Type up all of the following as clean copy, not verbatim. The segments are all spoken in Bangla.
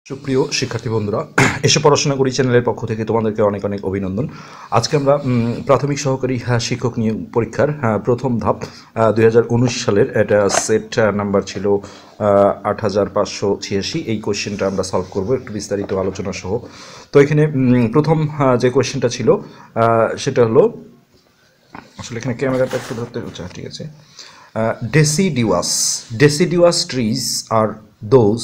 সুপ্রিয় শিক্ষার্থী বন্ধুরা, এসে পড়াশোনা করি চ্যানেলের পক্ষ থেকে তোমাদেরকে অনেক অনেক অভিনন্দন। আজকে আমরা প্রাথমিক সহকারী শিক্ষক নিয়োগ পরীক্ষার প্রথম ধাপ 2019 সালের এটা সেট নাম্বার ছিল 8586। এই কোয়েশ্চেনটা আমরা সলভ করব একটু বিস্তারিত আলোচনা সহ। তো এখানে প্রথম যে কোয়েশ্চেনটা ছিল সেটা হলো, আসলে এখানে ক্যামেরাটা একটু ধরতে হচ্ছে, ঠিক আছে। ডেসিডিউয়াস ট্রিজ আর দোজ,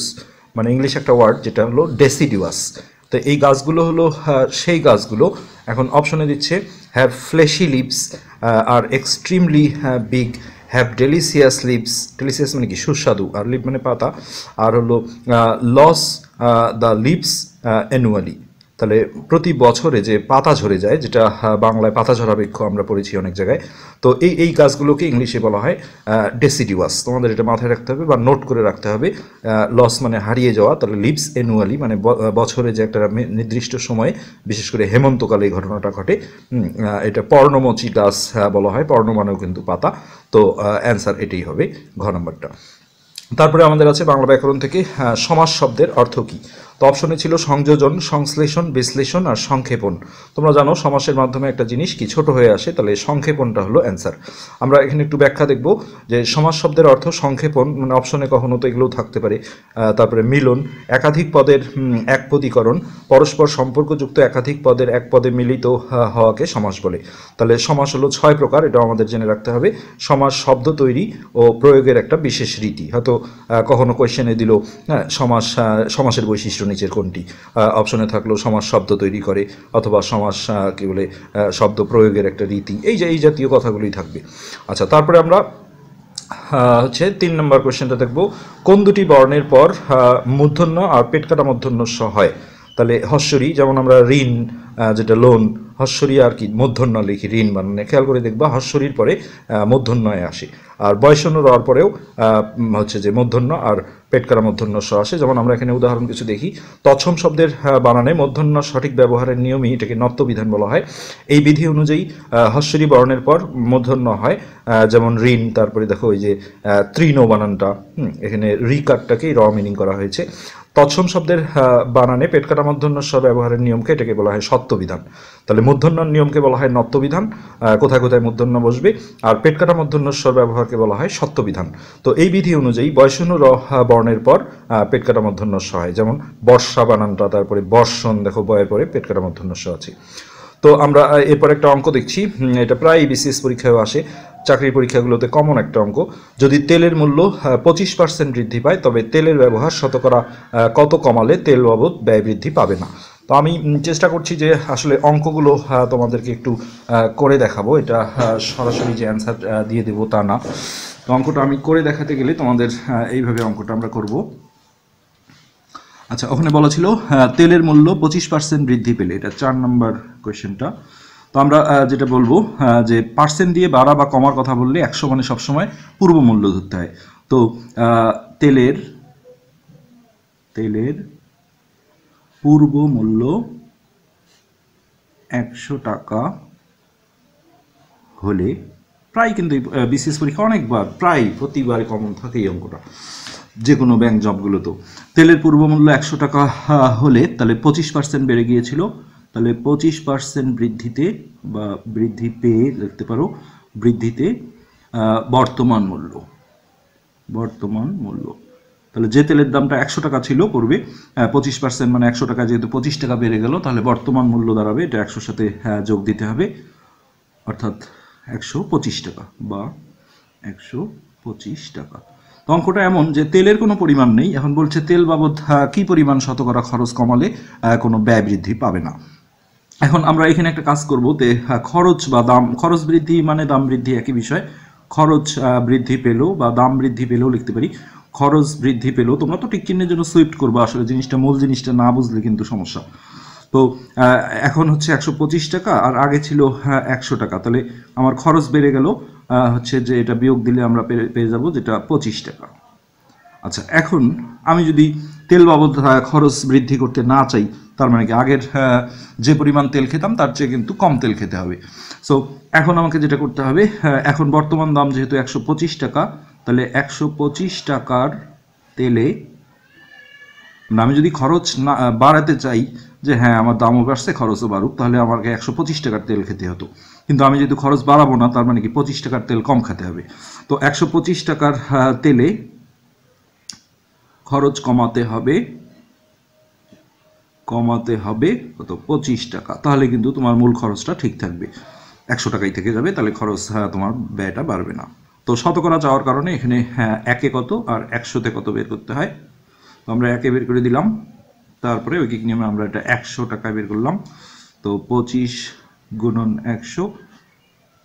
মানে ইংলিশ একটা ওয়ার্ড যেটা হলো ডেসিডিউয়াস। তো এই গাছগুলো হলো সেই গাছগুলো, এখন অপশনে দিচ্ছে হ্যাভ ফ্লেশি লিভস, আর extremely big, have delicious leaves, delicious মানে কি সুস্বাদু, আর লিভ মানে পাতা, আর হলো লস দ্য লিভস অ্যানুয়ালি, তাহলে প্রতি বছরে যে পাতা ঝরে যায়, যেটা বাংলায় পাতা ঝরা বৃক্ষ আমরা পড়েছি অনেক জায়গায়। তো এই গাছগুলোকে ইংলিশে বলা হয় ডেসিডিউয়াস। তোমাদের এটা মাথায় রাখতে হবে বা নোট করে রাখতে হবে। লস মানে হারিয়ে যাওয়া, তাহলে লিভস অ্যানুয়ালি মানে বছরে যে একটা নির্দিষ্ট সময়ে, বিশেষ করে হেমন্তকালে এই ঘটনাটা ঘটে। এটা পর্ণমোচী গাছ বলা হয়, পর্ণ মানেও কিন্তু পাতা। তো অ্যান্সার এটাই হবে, ঘ নম্বরটা। তারপরে আমাদের আছে বাংলা ব্যাকরণ থেকে সমাস শব্দের অর্থ কী। তো অপশনে ছিল সংযোজন, সংশ্লেষণ, বিশ্লেষণ আর সংক্ষেপণ। তোমরা জানো সমাসের মাধ্যমে একটা জিনিস কি ছোট হয়ে আসে, তাহলে সংক্ষেপণটা হলো অ্যান্সার। আমরা এখানে একটু ব্যাখ্যা দেখব যে সমাস শব্দের অর্থ সংক্ষেপণ, মানে অপশনে কখনো তো এগুলোও থাকতে পারে। তারপরে মিলন, একাধিক পদের একপদীকরণ, পরস্পর সম্পর্কযুক্ত একাধিক পদের এক পদে মিলিত হওয়াকে সমাস বলে। তাহলে সমাস হলো 6 প্রকার, এটাও আমাদের জেনে রাখতে হবে। সমাস শব্দ তৈরি ও প্রয়োগের একটা বিশেষ রীতি। হয়তো কখনো কোয়েশ্চেনে দিল সমাসের বৈশিষ্ট্য নিচের কোনটি, অপশনে থাকলো সমাস শব্দ তৈরি করে, অথবা সমাস কি বলে শব্দ প্রয়োগের একটা রীতি, এই জাতীয় কথাগুলোই থাকবে। আচ্ছা, তারপরে আমরা হচ্ছে 3 নম্বর কোয়েশ্চেনটা দেখব, কোন দুটি বর্ণের পর মূর্ধন্য আর পেট কাটা মূর্ধন্য স হয়। তাহলে হস্যরি, যেমন আমরা ঋণ যেটা লোন, হস্যরি আর কি মূর্ধন্য লিখি ঋণ বানানে, খেয়াল করে দেখবা হস্যরির পরে মূর্ধন্যয় আসে। আর বয়সন্য রর পরেও হচ্ছে যে মূর্ধন্য আর পেট কাটা মূর্ধন্য স আসে। যেমন আমরা এখানে উদাহরণ কিছু দেখি, তৎসম শব্দের বানানে মূর্ধন্য সঠিক ব্যবহারের নিয়মই এটাকে নত্যবিধান বলা হয়। এই বিধি অনুযায়ী হস্যরি বর্ণের পর মূর্ধন্য হয়, যেমন ঋণ। তারপরে দেখো ওই যে তৃণ বানানটা, এখানে রিকারটাকেই র মিনিং করা হয়েছে। তৎসম শব্দের বানানে পেট কাটা মূর্ধন্য স ব্যবহারের নিয়মকে এটাকে বলা হয় সত্যবিধান। তাহলে মূর্ধন্যর নিয়মকে বলা হয় নত্যবিধান, কোথায় কোথায় মূর্ধন্য বসবে, আর পেট কাটা মূর্ধন্য স ব্যবহারকে বলা হয় সত্যবিধান। তো এই বিধি অনুযায়ী বয়সন্য র বর্ণের পর পেট কাটা মূর্ধন্য স হয়, যেমন বর্ষা বানানটা, তারপরে বর্ষণ দেখো বয়ের পরে পেট কাটা মূর্ধন্য স আছে। তো আমরা এরপর একটা অঙ্ক দেখছি, এটা প্রায় বিসিএস পরীক্ষায়ও আসে, চাকরির পরীক্ষাগুলোতে কমন একটা অঙ্ক। যদি তেলের মূল্য 25% বৃদ্ধি পায়, তবে তেলের ব্যবহার শতকরা কত কমালে তেল বাবদ ব্যয় বৃদ্ধি পাবে না। তো আমি চেষ্টা করছি যে আসলে অঙ্কগুলো তোমাদেরকে একটু করে দেখাবো, এটা সরাসরি যে অ্যান্সার দিয়ে দেবো তা না। তো অঙ্কটা আমি করে দেখাতে গেলে তোমাদের এইভাবে অঙ্কটা আমরা করব। আচ্ছা, ওখানে বলা ছিল তেলের মূল্য 25% বৃদ্ধি পেলে, এটা 4 নম্বর কোয়েশ্চেনটা। তো আমরা যেটা বলবো যে পার্সেন্ট দিয়ে বাড়া বা কমার কথা বললে 100 মানে সবসময় পূর্ব মূল্য ধরতে হয়। তো তেলের পূর্ব মূল্য 100 টাকা হলে, প্রায় কিন্তু বিসিএস পরীক্ষা অনেকবার প্রায় প্রতিবারে কমন থাকে এই অঙ্কটা, যে কোনো ব্যাংক জবগুলো। তো তেলের পূর্বমূল্য 100 টাকা হলে, তাহলে 25% বেড়ে গিয়েছিল, তাহলে 25% বৃদ্ধিতে বা বৃদ্ধি পেয়ে লিখতে পারো, বৃদ্ধিতে বর্তমান মূল্য। তাহলে যে তেলের দামটা 100 টাকা ছিল পূর্বে, 25% মানে 100 টাকা যেহেতু 25 টাকা বেড়ে গেল, তাহলে বর্তমান মূল্য দাঁড়াবে, এটা 100 সাথে যোগ দিতে হবে, অর্থাৎ 125 টাকা বা 125 টাকা। তো অঙ্কটা এমন যে তেলের কোনো পরিমাণ নেই, এখন বলছে তেল বাবদ কি পরিমাণ শতকরা খরচ কমালে কোনো ব্যয় বৃদ্ধি পাবে না। এখন আমরা এখানে একটা কাজ করব, খরচ বা দাম, খরচ বৃদ্ধি মানে দাম বৃদ্ধি একই বিষয়। খরচ বৃদ্ধি পেলেও বা দাম বৃদ্ধি পেলেও লিখতে পারি, খরচ বৃদ্ধি পেলেও। তোমরা তো টিক চিহ্নের জন্য সুইফট করবো, আসলে জিনিসটা মূল জিনিসটা না বুঝলে কিন্তু সমস্যা। তো এখন হচ্ছে 125 টাকা আর আগে ছিল 100 টাকা, তাহলে আমার খরচ বেড়ে গেল, হচ্ছে যে এটা বিয়োগ দিলে আমরা পেয়ে যাব যেটা 25 টাকা। আচ্ছা, এখন আমি যদি তেল বাবদ খরচ বৃদ্ধি করতে না চাই, তার মানে কি আগের যে পরিমাণ তেল খেতাম তার চেয়ে কিন্তু কম তেল খেতে হবে। সো এখন আমাকে যেটা করতে হবে, এখন বর্তমান দাম যেহেতু 125 টাকা, তাহলে 125 টাকার তেলে মানে আমি যদি খরচ না বাড়াতে চাই যে হ্যাঁ আমার দামও বাড়ছে খরচও বাড়ুক, তাহলে আমাকে 125 টাকার তেল খেতে হতো। কিন্তু আমি যেহেতু খরচ বাড়াবো না, তার মানে কি 25 টাকার তেল কম খেতে হবে। তো 125 টাকার তেলে খরচ কমাতে হবে কত 25 টাকা, তাহলে কিন্তু তোমার মূল খরচটা ঠিক থাকবে, 100 টাকাই থেকে যাবে, তাহলে খরচ তোমার ব্যয়টা বাড়বে না। তো শতকরা চাওয়ার কারণে এখানে একে কত আর 100তে কত বের করতে হয়, তো আমরা একে বের করে দিলাম, তারপরে ঐকিক নিয়মে আমরা এটা 100 টাকা বের করলাম। তো 25 গুণন 100,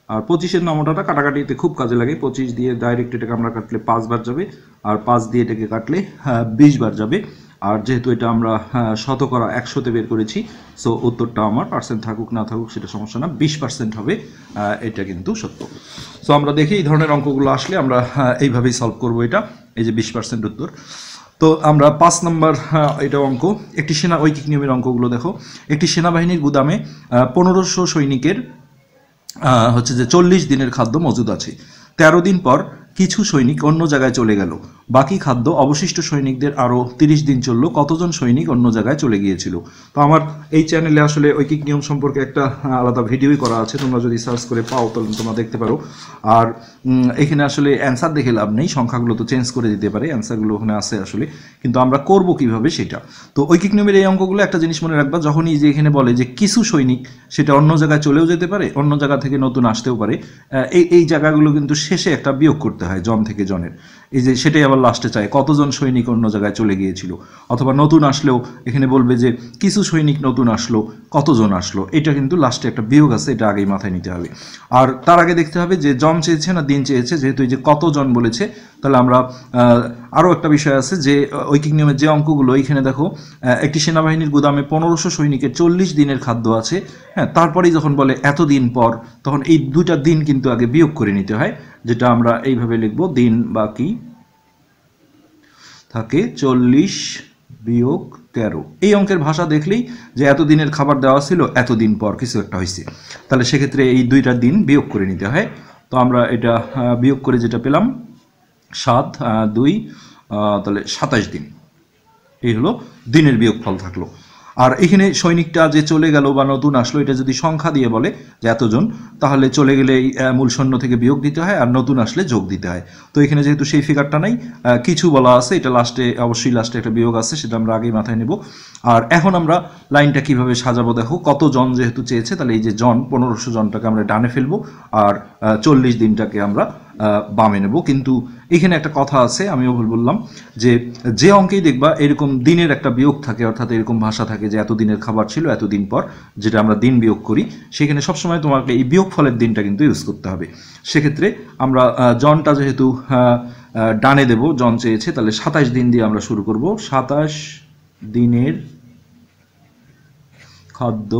আর 25-এর নম্বরটা কাটাকাটিতে খুব কাজে লাগে। 25 দিয়ে ডাইরেক্ট এটাকে আমরা কাটলে 5 বার যাবে, আর 5 দিয়ে এটাকে কাটলে 20 বার যাবে। আর যেহেতু এটা আমরা শতকরা 100তে বের করেছি, সো উত্তরটা আমার পার্সেন্ট থাকুক না থাকুক সেটা সমস্যা না, 20% হবে, এটা কিন্তু সত্য। সো আমরা দেখি এই ধরনের অঙ্কগুলো আসলে আমরা এইভাবেই সলভ করব এটা, এই যে 20% উত্তর। তো আমরা 5 নম্বর এটা অঙ্ক, একটি ঐকিক নিয়মের অঙ্কগুলো দেখো। একটি সেনাবাহিনীর গুদামে 1500 সৈনিকের হচ্ছে যে 40 দিনের খাদ্য মজুদ আছে। 13 দিন পর কিছু সৈনিক অন্য জায়গায় চলে গেল, বাকি খাদ্য অবশিষ্ট সৈনিকদের আরও 30 দিন চললো, কতজন সৈনিক অন্য জায়গায় চলে গিয়েছিল? তো আমার এই চ্যানেলে আসলে ঐকিক নিয়ম সম্পর্কে একটা আলাদা ভিডিওই করা আছে, তোমরা যদি সার্চ করে পাও তাহলে তোমরা দেখতে পারো। আর এখানে আসলে অ্যান্সার দেখে লাভ নেই, সংখ্যাগুলো তো চেঞ্জ করে দিতে পারে, অ্যান্সারগুলো ওখানে আছে আসলে, কিন্তু আমরা করব কিভাবে সেটা। তো ঐকিক নিয়মের এই অঙ্কগুলো একটা জিনিস মনে রাখবা, যখনই যে এখানে বলে যে কিছু সৈনিক, সেটা অন্য জায়গায় চলেও যেতে পারে, অন্য জায়গা থেকে নতুন আসতেও পারে, এই জায়গাগুলো কিন্তু শেষে একটা বিয়োগ করতে হয় জন থেকে জনের, এই যে সেটাই আবার লাস্টে চায় কতজন সৈনিক অন্য জায়গায় চলে গিয়েছিল, অথবা নতুন আসলেও এখানে বলবে যে কিছু সৈনিক নতুন আসলো, কতজন আসলো, এটা কিন্তু লাস্টে একটা বিয়োগ আছে, এটা আগেই মাথায় নিতে হবে। আর তার আগে দেখতে হবে যে জন চেয়েছে না দিন চেয়েছে, যেহেতু এই যে কতজন বলেছে, তাহলে আমরা আরও একটা বিষয় আছে যে ঐকিক নিয়মের যে অঙ্কগুলো এইখানে দেখো, একটি সেনাবাহিনীর গুদামে 1500 সৈনিকের 40 দিনের খাদ্য আছে, হ্যাঁ, তারপরেই যখন বলে এতদিন পর, তখন এই দুইটা দিন কিন্তু আগে বিয়োগ করে নিতে হয়, যেটা আমরা এইভাবে লিখব, দিন বাকি থাকে 40 বিয়োগ 13। এই অঙ্কের ভাষা দেখলেই যে এতদিনের খাবার দেওয়া ছিল, এতদিন পর কিছু একটা হয়েছে, তাহলে সেক্ষেত্রে এই দুইটা দিন বিয়োগ করে নিতে হয়। তো আমরা এটা বিয়োগ করে যেটা পেলাম 7 2, তাহলে 27 দিন, এই হলো দিনের বিয়োগফল থাকলো। আর এখানে সৈনিকটা যে চলে গেল বা নতুন আসলো, এটা যদি সংখ্যা দিয়ে বলে যে এতজন, তাহলে চলে গেলে মূল সৈন্য থেকে বিয়োগ দিতে হয়, আর নতুন আসলে যোগ দিতে হয়। তো এখানে যেহেতু সেই ফিগারটা নাই, কিছু বলা আছে, এটা লাস্টে অবশ্যই লাস্টে একটা বিয়োগ আছে, সেটা আমরা আগেই মাথায় নেব। আর এখন আমরা লাইনটা কিভাবে সাজাবো দেখো, কত জন যেহেতু চেয়েছে, তাহলে এই যে জন 1500 জনটাকে আমরা ডানে ফেলবো, আর 40 দিনটাকে আমরা বামে নেব। কিন্তু এখানে একটা কথা আছে, আমিও ভুল বললাম, যে অঙ্কেই দেখবা এরকম দিনের একটা বিয়োগ থাকে, অর্থাৎ এরকম ভাষা থাকে যে এত দিনের খাবার ছিল এতদিন পর, যেটা আমরা দিন বিয়োগ করি, সেখানে সবসময় তোমাকে এই বিয়োগ ফলের দিনটা কিন্তু ইউজ করতে হবে। সেক্ষেত্রে আমরা জনটা যেহেতু ডানে দেব, জন চেয়েছে, তাহলে 27 দিন দিয়ে আমরা শুরু করব। 27 দিনের খাদ্য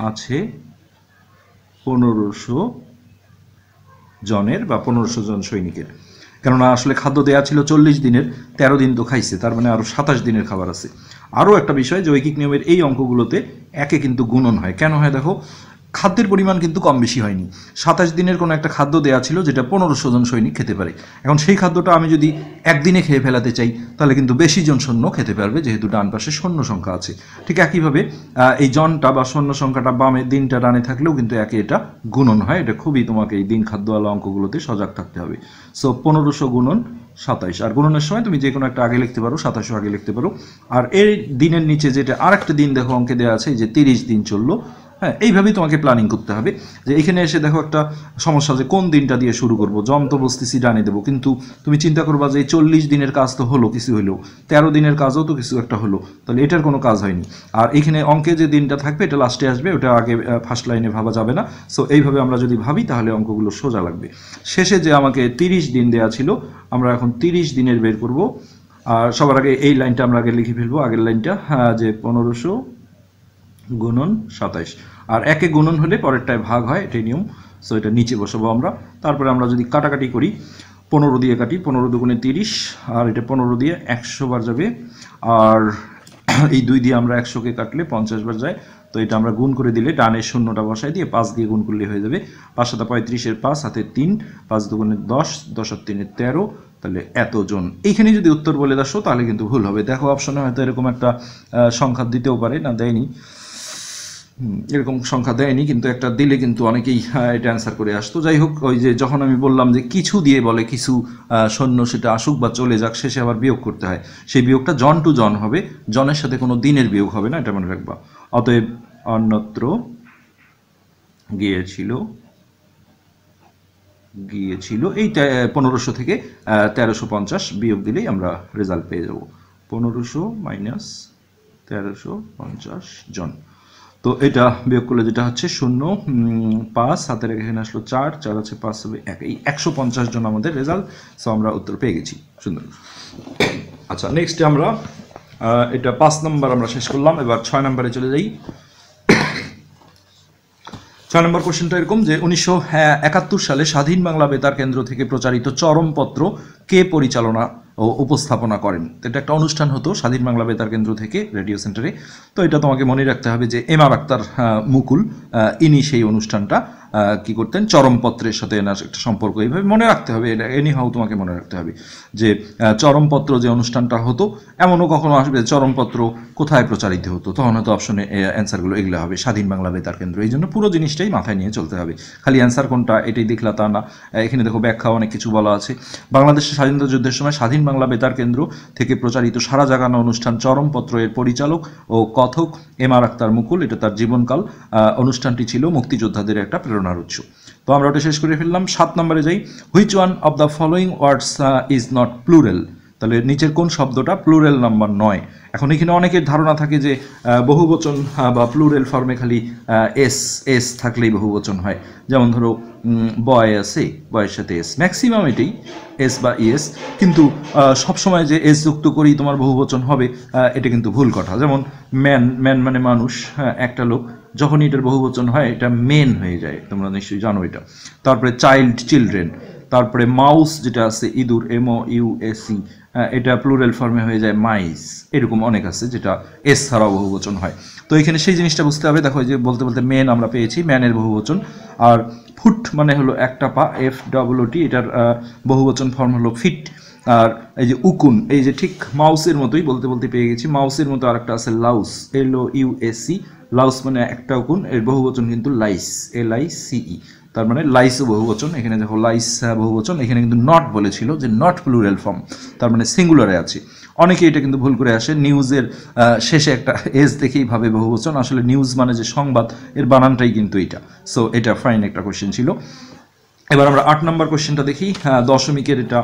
আছে 1500 জনের বা 1500 জন সৈনিকের, কেননা আসলে খাদ্য দেওয়া ছিল 40 দিনের, 13 দিন তো খাইছে, তার মানে আরও 27 দিনের খাবার আছে। আরও একটা বিষয় যে ঐকিক নিয়মের এই অঙ্কগুলোতে একে কিন্তু গুণন হয়, কেন হয় দেখো, খাদ্যের পরিমাণ কিন্তু কম বেশি হয়নি। 27 দিনের কোনো একটা খাদ্য দেওয়া ছিল যেটা 1500 জন সৈনিক খেতে পারে, এখন সেই খাদ্যটা আমি যদি একদিনে খেয়ে ফেলাতে চাই, তাহলে কিন্তু বেশি জন সৈন্য খেতে পারবে, যেহেতু ডান পাশে শূন্য সংখ্যা আছে। ঠিক একইভাবে এই জনটা বা শূন্য সংখ্যাটা বামে, দিনটা ডানে থাকলেও কিন্তু একে এটা গুণন হয়। এটা খুবই তোমাকে এই দিন খাদ্যওয়ালা অঙ্কগুলোতে সজাগ থাকতে হবে। সো 1500 গুণন 27, আর গুণনের সময় তুমি যে কোনো একটা আগে লিখতে পারো, 27 আগে লিখতে পারো। আর এই দিনের নিচে যেটা আরেকটা দিন দেখো অঙ্কে দেওয়া আছে, যে 30 দিন চললো, হ্যাঁ, এইভাবেই তোমাকে প্ল্যানিং করতে হবে। যে এখানে এসে দেখো একটা সমস্যা, যে কোন দিনটা দিয়ে শুরু করব, জন তো বসতেছি ডানে দেবো, কিন্তু তুমি চিন্তা করবা যে 40 দিনের কাজ তো হলো কিছু হলো, 13 দিনের কাজও তো কিছু একটা হলো, তাহলে এটার কোনো কাজ হয়নি। আর এখানে অঙ্কে যে দিনটা থাকবে এটা লাস্টে আসবে, ওটা আগে ফার্স্ট লাইনে ভাবা যাবে না। সো এইভাবে আমরা যদি ভাবি তাহলে অঙ্কগুলো সোজা লাগবে। শেষে যে আমাকে 30 দিন দেওয়া ছিল, আমরা এখন 30 দিনের বের করব। আর সবার আগে এই লাইনটা আমরা আগে লিখে ফেলবো, আগের লাইনটা, যে 1500 গুণন 27, আর একে গুণন হলে পরেরটায় ভাগ হয়, এটাই নিয়ম। সো এটা নিচে বসাবো আমরা। তারপরে আমরা যদি কাটাকাটি করি, 15 দিয়ে কাটি, 15 দুগুণে 30, আর এটা 15 দিয়ে 100 বার যাবে, আর এই 2 দিয়ে আমরা 100কে কাটলে 50 বার যায়। তো এটা আমরা গুণ করে দিলে ডানের শূন্যটা বসাই দিয়ে 5 দিয়ে গুণ করলে হয়ে যাবে। 5 7 35 এর 5 হাতে 3, 5 দুগুণে 10, 10 আর 3 13, তাহলে এতজন। এইখানে যদি উত্তর বলে দাও তাহলে কিন্তু ভুল হবে। দেখো অপশনে হয়তো এরকম একটা সংখ্যা দিতেও পারে, না দেয়নি, এরকম সংখ্যা দেয়নি, কিন্তু একটা দিলে কিন্তু অনেকেই এটা অ্যান্সার করে আসতো। যাই হোক, ওই যে যখন আমি বললাম যে কিছু দিয়ে বলে কিছু সৈন্য সেটা আসুক বা চলে যাক, শেষে আবার বিয়োগ করতে হয়, সেই বিয়োগটা জন টু জন হবে, জনের সাথে কোনো দিনের বিয়োগ হবে না, এটা মনে রাখবা। অতএব অন্যত্র গিয়েছিল এই 1500 থেকে 1350 বিয়োগ দিলেই আমরা রেজাল্ট পেয়ে যাব। 1500 মাইনাস 1350 জন। তো এটা বিয়োগ করলে যেটা হচ্ছে 0, 5 হাতের এখানে আসলো 4, 4 আছে 5 হবে 1, এই 150 জন আমাদের রেজাল্ট। সো আমরা উত্তর পেয়ে গেছি। সুন্দর। আচ্ছা, নেক্সটে আমরা এটা 5 নম্বর আমরা শেষ করলাম। এবার 6 নম্বরে চলে যাই। 6 নম্বর কোশ্চেনটা এরকম যে 1971 সালে স্বাধীন বাংলা বেতার কেন্দ্র থেকে প্রচারিত চরমপত্র কে পরিচালনা ও উপস্থাপনা করেন? এটা একটা অনুষ্ঠান হতো স্বাধীন বাংলা বেতার কেন্দ্র থেকে রেডিও সেন্টারে। তো এটা তোমাকে মনে রাখতে হবে যে এম আর আক্তার মুকুল, ইনি সেই অনুষ্ঠানটা কি করতেন, চরমপত্রের সাথে এনার একটা সম্পর্ক, এইভাবে মনে রাখতে হবে। এটা এনি হাউ তোমাকে মনে রাখতে হবে যে চরমপত্র যে অনুষ্ঠানটা হতো, এমনও কখনো আসবে চরমপত্র কোথায় প্রচারিত হতো, তখন হয়তো অপশনে অ্যান্সারগুলো এগুলো হবে স্বাধীন বাংলা বেতার কেন্দ্র। এই জন্য পুরো জিনিসটাই মাথায় নিয়ে চলতে হবে, খালি অ্যান্সার কোনটা এটাই দেখলা তা না। এখানে দেখো ব্যাখ্যা অনেক কিছু বলা আছে। বাংলাদেশের স্বাধীনতা যুদ্ধের সময় স্বাধীন বাংলা বেতার কেন্দ্র থেকে প্রচারিত সারা জাগানো অনুষ্ঠান চরমপত্র এর পরিচালক ও কথক এম আর আক্তার মুকুল, এটা তার জীবনকাল। অনুষ্ঠানটি ছিল মুক্তিযোদ্ধাদের একটা প্রেরণার উৎস। তো আমরা ওটা শেষ করে ফেললাম। 7 নম্বরে যাই। Which one of the following words is not plural? তাহলে নিচের কোন শব্দটা প্লুরাল নাম্বার নয়? এখন এখানে অনেকের ধারণা থাকে যে বহুবচন বা প্লুরাল ফর্মে খালি এস থাকলেই বহুবচন হয়। যেমন ধরো বয় আছে, বয়ের সাথে এস, ম্যাক্সিমাম এটাই এস বা ইএস, কিন্তু সবসময় যে এস যুক্ত করেই তোমার বহুবচন হবে এটা কিন্তু ভুল কথা। যেমন ম্যান মানে মানুষ, হ্যাঁ একটা লোক, যখনই এটার বহুবচন হয় এটা মেন হয়ে যায়, তোমরা নিশ্চয়ই জানো এটা। তারপরে চাইল্ড, চিলড্রেন। তারপরে মাউস যেটা আছে, ইঁদুর, MOUSE, এটা প্লুরাল ফর্মে হয়ে যায় মাইস। এরকম অনেক আছে যেটা এস ছাড়াও বহুবচন হয়। তো এখানে সেই জিনিসটা বুঝতে হবে। দেখো যে বলতে বলতে মেন আমরা পেয়েছি, ম্যানের বহুবচন। আর ফুট মানে হলো একটা পা, FOOT, এটার বহুবচন ফর্ম হলো ফিট। আর এই যে উকুন, এই যে ঠিক মাউসের মতোই বলতে বলতে পেয়ে গেছি, মাউসের মতো আরেকটা আছে লাউস, LOUSE, লাউস মানে একটা উকুন, এর বহুবচন কিন্তু লাইস, LICE, তার মানে লাইসও বহুবচন। এখানে দেখো লাইস বহুবচন, এখানে কিন্তু নট বলেছিল যে নট প্লুরাল ফর্ম, তার মানে সিঙ্গুলারে আছে। অনেকে এটা কিন্তু ভুল করে আসে, নিউজের শেষে একটা এস দেখেই ভাবে বহুবচন, আসলে নিউজ মানে যে সংবাদ, এর বানানটাই কিন্তু এটা। সো এটা ফাইন একটা কোশ্চেন ছিল। এবার আমরা 8 নম্বর কোশ্চেনটা দেখি। দশমিকের এটা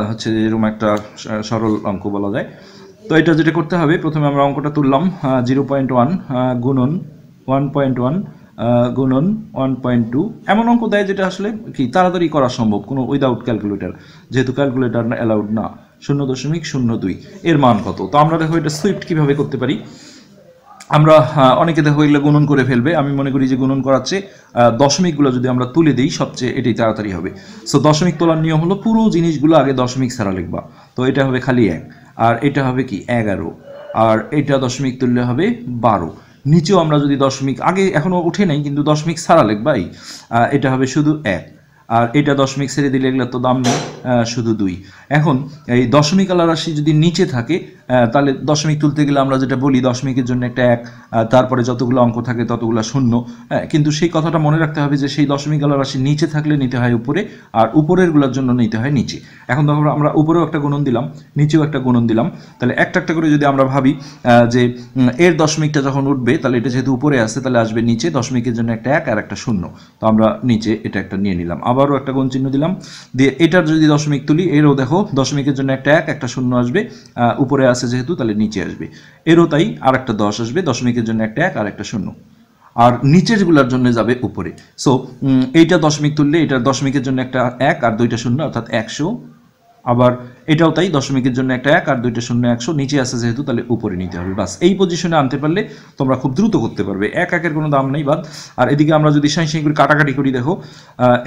হচ্ছে এরকম একটা সরল অঙ্ক বলা যায়। তো এটা যেটা করতে হবে, প্রথমে আমরা অঙ্কটা তুললাম, 0.1 গুণন 1.1 গুণন 1.2, এমন অঙ্ক দেয় যেটা আসলে কি তাড়াতাড়ি করা সম্ভব কোনো উইদাউট ক্যালকুলেটর, যেহেতু ক্যালকুলেটর অ্যালাউড না। 0.02 এর মান কত? তো আমরা দেখো এটা সুইফট কিভাবে করতে পারি। আমরা অনেকে দেখো এগুলো গুণন করে ফেলবে, আমি মনে করি যে গুণন করাচ্ছে দশমিকগুলো যদি আমরা তুলে দিই সবচেয়ে এটাই তাড়াতাড়ি হবে। সো দশমিক তোলার নিয়ম হলো পুরো জিনিসগুলো আগে দশমিক ছাড়া লিখবা। তো এটা হবে খালি 1, আর এটা হবে কি 11, আর এটা দশমিক তুললে হবে 12। নিচেও আমরা যদি দশমিক আগে এখনো উঠে নাই কিন্তু দশমিক ছাড়া লিখবাই, এটা হবে শুধু 1, আর এটা দশমিক ছেড়ে দিলে এগুলো তো দাম নেই, শুধু 2। এখন এই দশমিক আলা রাশি যদি নিচে থাকে তাহলে দশমিক তুলতে গেলে আমরা যেটা বলি দশমিকের জন্য একটা 1, তারপরে যতগুলো অঙ্ক থাকে ততগুলো 0, কিন্তু সেই কথাটা মনে রাখতে হবে যে সেই দশমিক আলা রাশি নিচে থাকলে নিতে হয় উপরে, আর উপরেরগুলোর জন্য নিতে হয় নিচে। এখন ধরো আমরা উপরেও একটা গুণন দিলাম, নিচেও একটা গুণন দিলাম, তাহলে একটা একটা করে যদি আমরা ভাবি যে এর দশমিকটা যখন উঠবে তাহলে এটা যেহেতু উপরে আসে তাহলে আসবে নিচে, দশমিকের জন্য একটা 1 আর একটা 0, তো আমরা নিচে এটা একটা নিয়ে নিলাম, আবারও একটা গুণ চিহ্ন দিলাম, দিয়ে এটার যদি দশমিক তুলি এরও দেখো দশমিকের জন্য একটা 1 একটা 0 আসবে, উপরে আসে যেহেতু তাহলে নিচে আসবে, এরও তাই আর একটা 10 আসবে, দশমিকের জন্য একটা 1 আর একটা 0, আর নিচেরগুলোর জন্য যাবে উপরে। সো এইটা দশমিক তুললে এটার দশমিকের জন্য একটা 1 আর 2টা 0 অর্থাৎ 100, আবার এটাও তাই দশমিকের জন্য একটা 1 আর 2টা 0 100, নিচে আসে যেহেতু তাহলে উপরে নিতে হবে। বাস এই পজিশনে আনতে পারলে তোমরা খুব দ্রুত করতে পারবে, 1 1-এর কোনো দাম নেই বাদ। আর এদিকে আমরা যদি সাঁই করে কাটাকাটি করি, দেখো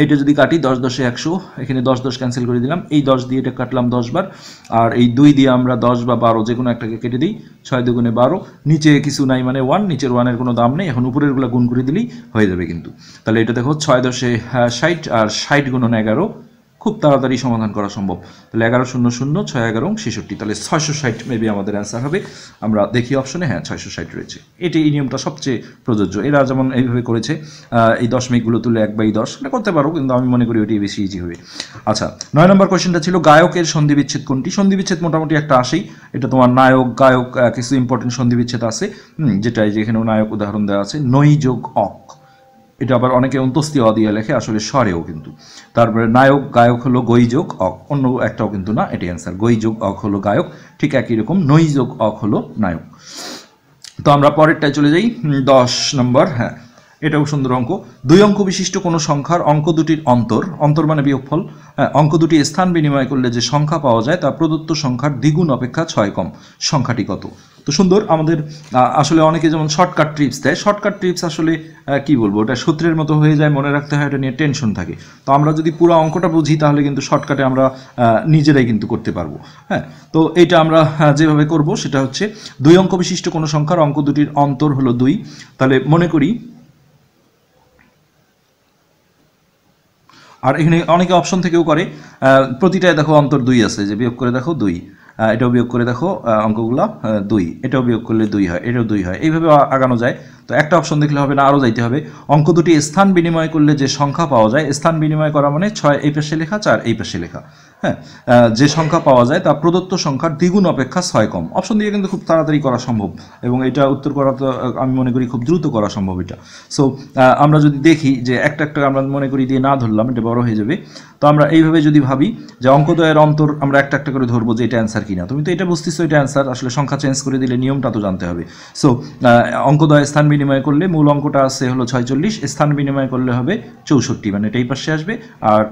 এটা যদি কাটি 10 10 100, এখানে 10 10 ক্যান্সেল করে দিলাম, এই 10 দিয়ে এটা কাটলাম 10 বার, আর এই 2 দিয়ে আমরা 10 বা 12 যে কোনো একটাকে কেটে দিই, 6 2 গুণে 12, নিচে কিছু নাই মানে 1, নিচের 1-এর কোনো দাম নেই, এখন উপরেরগুলো গুণ করে দিলেই হয়ে যাবে কিন্তু। তাহলে এটা দেখো 6 10 60 আর 60 গুণন 11, খুব তাড়াতাড়ি সমাধান করা সম্ভব। তাহলে 11 0 0 6 11 66, তাহলে 660 মেবি আমাদের অ্যান্সার হবে। আমরা দেখি অপশনে, হ্যাঁ 660 রয়েছে। এই নিয়মটা সবচেয়ে প্রযোজ্য। এরা যেমন এইভাবে করেছে, এই দশমিকগুলো তুলে 1/10 এটা করতে পারো, কিন্তু আমি মনে করি ওইটাই বেশি ইজি হবে। আচ্ছা, 9 নম্বর কোয়েশ্চেনটা ছিল গায়কের সন্ধিবিচ্ছেদ কোনটি? সন্ধিবিচ্ছেদ মোটামুটি একটা আসেই, এটা তোমার নায়ক গায়ক কিছু ইম্পর্টেন্ট সন্ধিবিচ্ছেদ আছে, যেটা যেখানেও নায়ক উদাহরণ দেওয়া আছে, নই যোগ অক। এটা আবার অনেকে অন্তস্তি অ দিয়ে লেখে, আসলে স্বরেও কিন্তু। তারপরে নায়ক গায়ক হলো গই যোগ অক, অন্য একটাও কিন্তু না, এটাই অ্যান্সার। গই যোগ অক হলো গায়ক, ঠিক একই রকম নই যোগ অক হলো নায়ক। তো আমরা পরেরটায় চলে যাই, 10 নম্বর। হ্যাঁ, এটাও সুন্দর অঙ্ক। 2 অঙ্ক বিশিষ্ট কোনো সংখ্যার অঙ্ক দুটির অন্তর মানে বিয়োগফল, অঙ্ক দুটি স্থান বিনিময় করলে যে সংখ্যা পাওয়া যায় তা প্রদত্ত সংখ্যার দ্বিগুণ অপেক্ষা 6 কম, সংখ্যাটি কত? তো সুন্দর, আমাদের আসলে অনেকে যেমন শর্টকাট ট্রিপস দেয়, শর্টকাট ট্রিপস আসলে কি বলবো, ওটা সূত্রের মতো হয়ে যায়, মনে রাখতে হয়, এটা নিয়ে টেনশন থাকে। তো আমরা যদি পুরো অঙ্কটা বুঝি তাহলে কিন্তু শর্টকাটে আমরা নিজেরাই কিন্তু করতে পারবো। হ্যাঁ, তো এইটা আমরা যেভাবে করব সেটা হচ্ছে 2 অঙ্ক বিশিষ্ট কোনো সংখ্যার অঙ্ক দুটির অন্তর হলো 2। তাহলে মনে করি, আর এখানে অনেকে অপশন থেকেও করে, প্রতিটায় দেখো অন্তর 2 আছে, যে বিয়োগ করে দেখো 2, এটাও বিয়োগ করে দেখো অঙ্কগুলো 2, এটাও বিয়োগ করলে 2 হয়, এটাও 2 হয়, এইভাবে আগানো যায়। তো একটা অপশন দেখলে হবে না, আরও যাইতে হবে। অঙ্ক দুটি স্থান বিনিময় করলে যে সংখ্যা পাওয়া যায়, স্থান বিনিময় করা মানে 6 এই পাশে লেখা, 4 এই পাশে লেখা। হ্যাঁ, যে সংখ্যা পাওয়া যায় তা প্রদত্ত সংখ্যার দ্বিগুণ অপেক্ষা 6 কম। অপশন দিয়ে কিন্তু খুব তাড়াতাড়ি করা সম্ভব, এবং এটা উত্তর করা তো আমি মনে করি খুব দ্রুত করা সম্ভব এটা। সো আমরা যদি দেখি যে একটা আমরা মনে করি দিয়ে না ধরলাম, এটা বড় হয়ে যাবে। তো আমরা এইভাবে যদি ভাবি যে অঙ্কদ্বয়ের অন্তর আমরা একটা করে ধরবো যে এটা অ্যান্সার কিনা। তুমি তো এটা বুঝতেছো এটা অ্যান্সার, আসলে সংখ্যা চেঞ্জ করে দিলে নিয়মটা তো জানতে হবে। সো অঙ্কদ্বয় স্থান বিনিময় করলে মূল অঙ্কটা আছে হলো 46, স্থান বিনিময় করলে হবে 64, মানে এটা এই পাশে আসবে, আর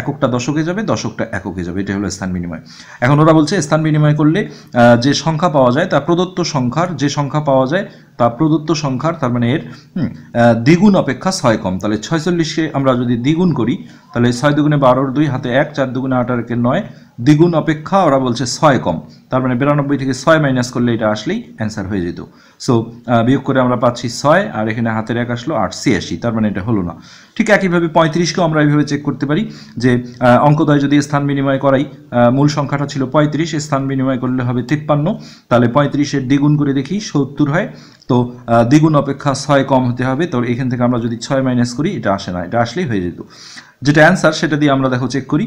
এককটা দশকে যাবে, দশকটা এককে যাবে, এটা হলো স্থান বিনিময়। এখন ওরা বলছে স্থান বিনিময় করলে যে সংখ্যা পাওয়া যায় তা প্রদত্ত সংখ্যার, যে সংখ্যা পাওয়া যায় তা প্রদত্ত সংখ্যার, তার মানে এর দ্বিগুণ অপেক্ষা 6 কম। তাহলে 46কে আমরা যদি দ্বিগুণ করি, তাহলে 6 দুগুণে 12, 2 হাতে 1, 4 দুগুণে 8, 9, দ্বিগুণ অপেক্ষা ওরা বলছে 6 কম। তার মানে 92 থেকে 6 মাইনাস করলে এটা আসলেই অ্যান্সার হয়ে যেত। সো বিয়োগ করে আমরা পাচ্ছি 6, আর এখানে হাতের 1 আসলো 8, 86, তার মানে এটা হলো না। ঠিক একইভাবে 35কেও আমরা এইভাবে চেক করতে পারি যে অঙ্কদ্বয় যদি স্থান বিনিময় করাই, মূল সংখ্যাটা ছিল 35, স্থান বিনিময় করলে হবে 53, তাহলে 35-এর দ্বিগুণ করে দেখি 70 হয়। তো দ্বিগুণ অপেক্ষা 6 কম হতে হবে। তো এখান থেকে আমরা যদি 6 মাইনাস করি, এটা আসে না, এটা আসলেই হয়ে যেত। যেটা অ্যান্সার সেটা দিয়ে আমরা দেখো চেক করি।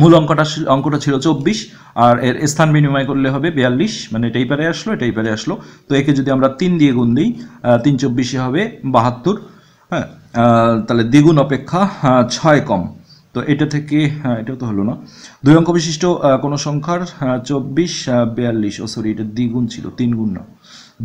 মূল অঙ্কটা ছিল 24, আর এর স্থান বিনিময় করলে হবে 42, মানে এটাই পারে আসলো, এটাই পারে আসলো। তো একে যদি আমরা 3 দিয়ে গুণ দিই, 3 24 হবে 72। হ্যাঁ, তাহলে দ্বিগুণ অপেক্ষা 6 কম। তো এটা থেকে এটাও তো হলো না। 2 অঙ্ক বিশিষ্ট কোনো সংখ্যার 24 42, ও সরি এটা দ্বিগুণ ছিল, 3 গুণ না,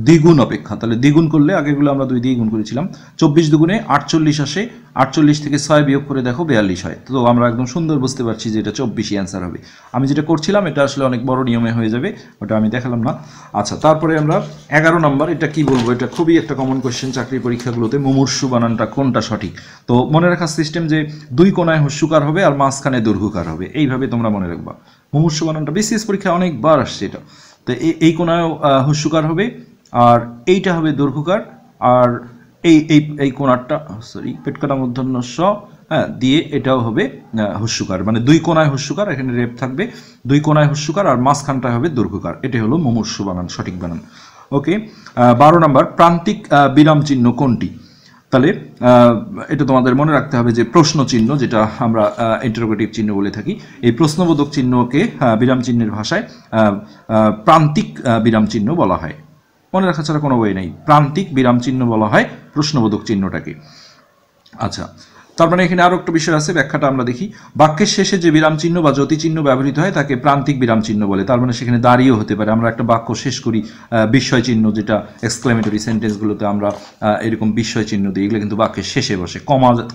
দ্বিগুণ অপেক্ষা। তাহলে দ্বিগুণ করলে আগেগুলো আমরা 2 দিয়ে গুণ করেছিলাম, 24 দুগুণে 48 আসে, 48 থেকে 6 বিয়োগ করে দেখো 42 হয়। তো আমরা একদম সুন্দর বুঝতে পারছি যে এটা 24ই অ্যান্সার হবে। আমি যেটা করছিলাম এটা আসলে অনেক বড় নিয়মে হয়ে যাবে, ওটা আমি দেখালাম না। আচ্ছা, তারপরে আমরা 11 নম্বর, এটা কি বলবো, এটা খুবই একটা কমন কোয়েশ্চেন চাকরি পরীক্ষাগুলোতে, মুমূর্ষু বানানটা কোনটা সঠিক। তো মনে রাখার সিস্টেম যে 2 কোণায় হস্যুকার হবে আর মাঝখানে দৈর্ঘ্যকার হবে, এইভাবে তোমরা মনে রাখবা। মুমূর্ষু বানানটা বিসিএস পরীক্ষায় অনেকবার আসছে এটা। তো এই কোণায় হস্যুকার হবে, আর এইটা হবে দৈর্ঘ্যকার, আর এই কোণারটা সরি পেটকাটা মূর্ধন্য স, হ্যাঁ দিয়ে এটাও হবে হস্যুকার, মানে 2 কোণায় হস্যুকার, এখানে রেপ থাকবে, 2 কোণায় হস্যুকার আর মাঝখানটা হবে দৈর্ঘ্যকার। এটা হলো মুমূর্ষু বানান, সঠিক বানান। ওকে, 12 নম্বর, প্রান্তিক বিরাম চিহ্ন কোনটি? তাহলে এটা তোমাদের মনে রাখতে হবে যে প্রশ্ন চিহ্ন, যেটা আমরা ইন্টারোগেটিভ চিহ্ন বলে থাকি, এই প্রশ্নবোধক চিহ্নকে বিরাম চিহ্নের ভাষায় প্রান্তিক বিরাম চিহ্ন বলা হয়। মনে রাখা ছাড়া কোনো ওয়ে নেই, প্রান্তিক বিরাম চিহ্ন বলা হয় প্রশ্নবোধক চিহ্নটাকে। আচ্ছা, তার মানে এখানে আরো একটা বিষয় আছে, ব্যাখ্যাটা আমরা দেখি। বাক্যের শেষে যে বিরাম চিহ্ন বা জ্যোতি চিহ্ন ব্যবহৃত হয় তাকে প্রান্তিক বিরাম চিহ্ন বলে। তার মানে সেখানে দাঁড়িয়েও হতে পারে। আমরা একটা বাক্য শেষ করি বিস্ময় চিহ্ন, যেটা এক্সক্লেমেটরি সেন্টেন্সগুলোতে আমরা এরকম বিস্ময় চিহ্ন দিই, এগুলো কিন্তু বাক্যের শেষে বসে।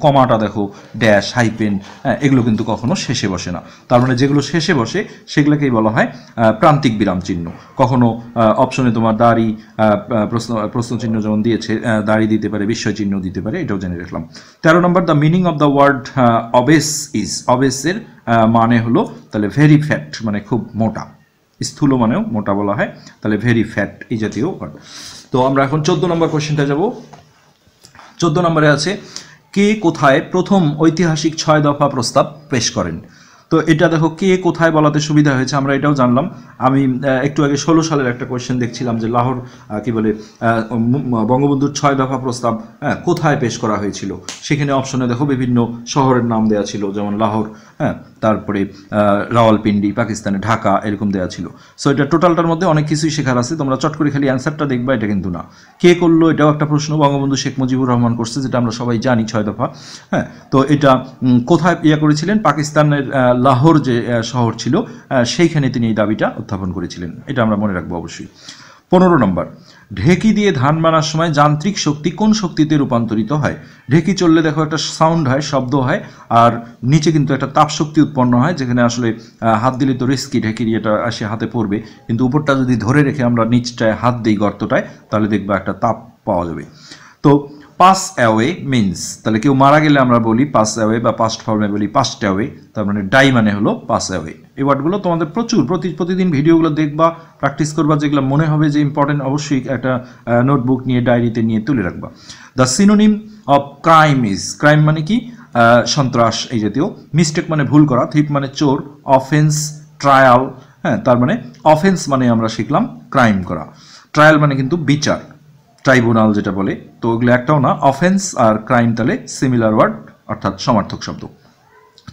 কমাটা দেখো, ড্যাশ, হাইপেন, এগুলো কিন্তু কখনো শেষে বসে না। তার মানে যেগুলো শেষে বসে সেগুলোকেই বলা হয় প্রান্তিক বিরাম চিহ্ন। কখনো অপশনে তোমার দাড়ি, প্রশ্ন চিহ্ন যেমন দিয়েছে, দাড়ি দিতে পারে, বিস্ময় চিহ্ন দিতে পারে, এটাও জেনে রাখলাম। 13 নম্বর, the meaning of the word obese is. অবেসের মানে হলো তাহলে ভেরি ফ্যাট, মানে খুব মোটা, স্থূল মানেও মোটা বলা হয়, তাহলে ভেরি ফ্যাট এই জাতীয় ওয়ার্ড। তো আমরা এখন 14 নম্বর কোশ্চেনটা যাব। 14 নম্বরে আছে কে কোথায় প্রথম ঐতিহাসিক 6 দফা প্রস্তাব পেশ করেন? তো এটা দেখো কে কোথায় বলাতে সুবিধা হয়েছে, আমরা এটাও জানলাম। আমি একটু আগে 16 সালের একটা কোয়েশ্চেন দেখছিলাম যে লাহোর কি বলে বঙ্গবন্ধুর 6 দফা প্রস্তাব কোথায় পেশ করা হয়েছিল, সেখানে অপশনে দেখো বিভিন্ন শহরের নাম দেওয়া ছিল, যেমন লাহোর, তারপরে রাওয়ালপিন্ডি পাকিস্তানে, ঢাকা, এরকম দেওয়া ছিল। সো এটা টোটালটার মধ্যে অনেক কিছুই শেখার আছে, তোমরা চট করে খালি অ্যান্সারটা দেখবা, এটা কিন্তু না। কে করলো এটাও একটা প্রশ্ন, বঙ্গবন্ধু শেখ মুজিবুর রহমান করছে, যেটা আমরা সবাই জানি 6 দফা। তো এটা কোথায় করেছিলেন? পাকিস্তানের লাহোর যে শহর ছিল সেইখানে তিনি এই দাবিটা উত্থাপন করেছিলেন, এটা আমরা মনে রাখবো অবশ্যই। 15 নম্বর, ঢেকি দিয়ে ধান বানার সময় যান্ত্রিক শক্তি কোন শক্তিতে রূপান্তরিত হয়? ঢেকি চললে দেখো একটা সাউন্ড হয়, শব্দ হয়, আর নিচে কিন্তু একটা তাপ শক্তি উৎপন্ন হয়, যেখানে আসলে হাত দিলে তো রিস্কি, ঢেকির এটা এসে হাতে পড়বে, কিন্তু উপরটা যদি ধরে রেখে আমরা নিচটায় হাত দিই গর্তটায়, তাহলে দেখবা একটা তাপ পাওয়া যাবে। তো পাস অ্যাওয়ে মিনস, তাহলে কেউ মারা গেলে আমরা বলি পাস অ্যাওয়ে, বা পাস্ট ফর্মে বলি পাস্ট অ্যাওয়ে, তার মানে ডাই মানে হলো পাস অ্যাওয়ে। এই ওয়ার্ডগুলো তোমাদের প্রতিদিন ভিডিওগুলো দেখবা, প্র্যাকটিস করবা, যেগুলো মনে হবে যে ইম্পর্টেন্ট, অবশ্যই একটা নোটবুক নিয়ে ডায়েরিতে নিয়ে তুলে রাখবা। The synonym of crime is, crime মানে কি? সন্ত্রাস এই জাতীয়, মিস্টেক মানে ভুল করা, থিপ মানে চোর, অফেন্স, ট্রায়াল, তার মানে অফেন্স মানে আমরা শিখলাম ক্রাইম করা, ট্রায়াল মানে কিন্তু বিচার, ট্রাইব্যুনাল যেটা বলে, তো ওগুলো একটাও না। অফেন্স আর ক্রাইম তাহলে সিমিলার ওয়ার্ড, অর্থাৎ সমার্থক শব্দ।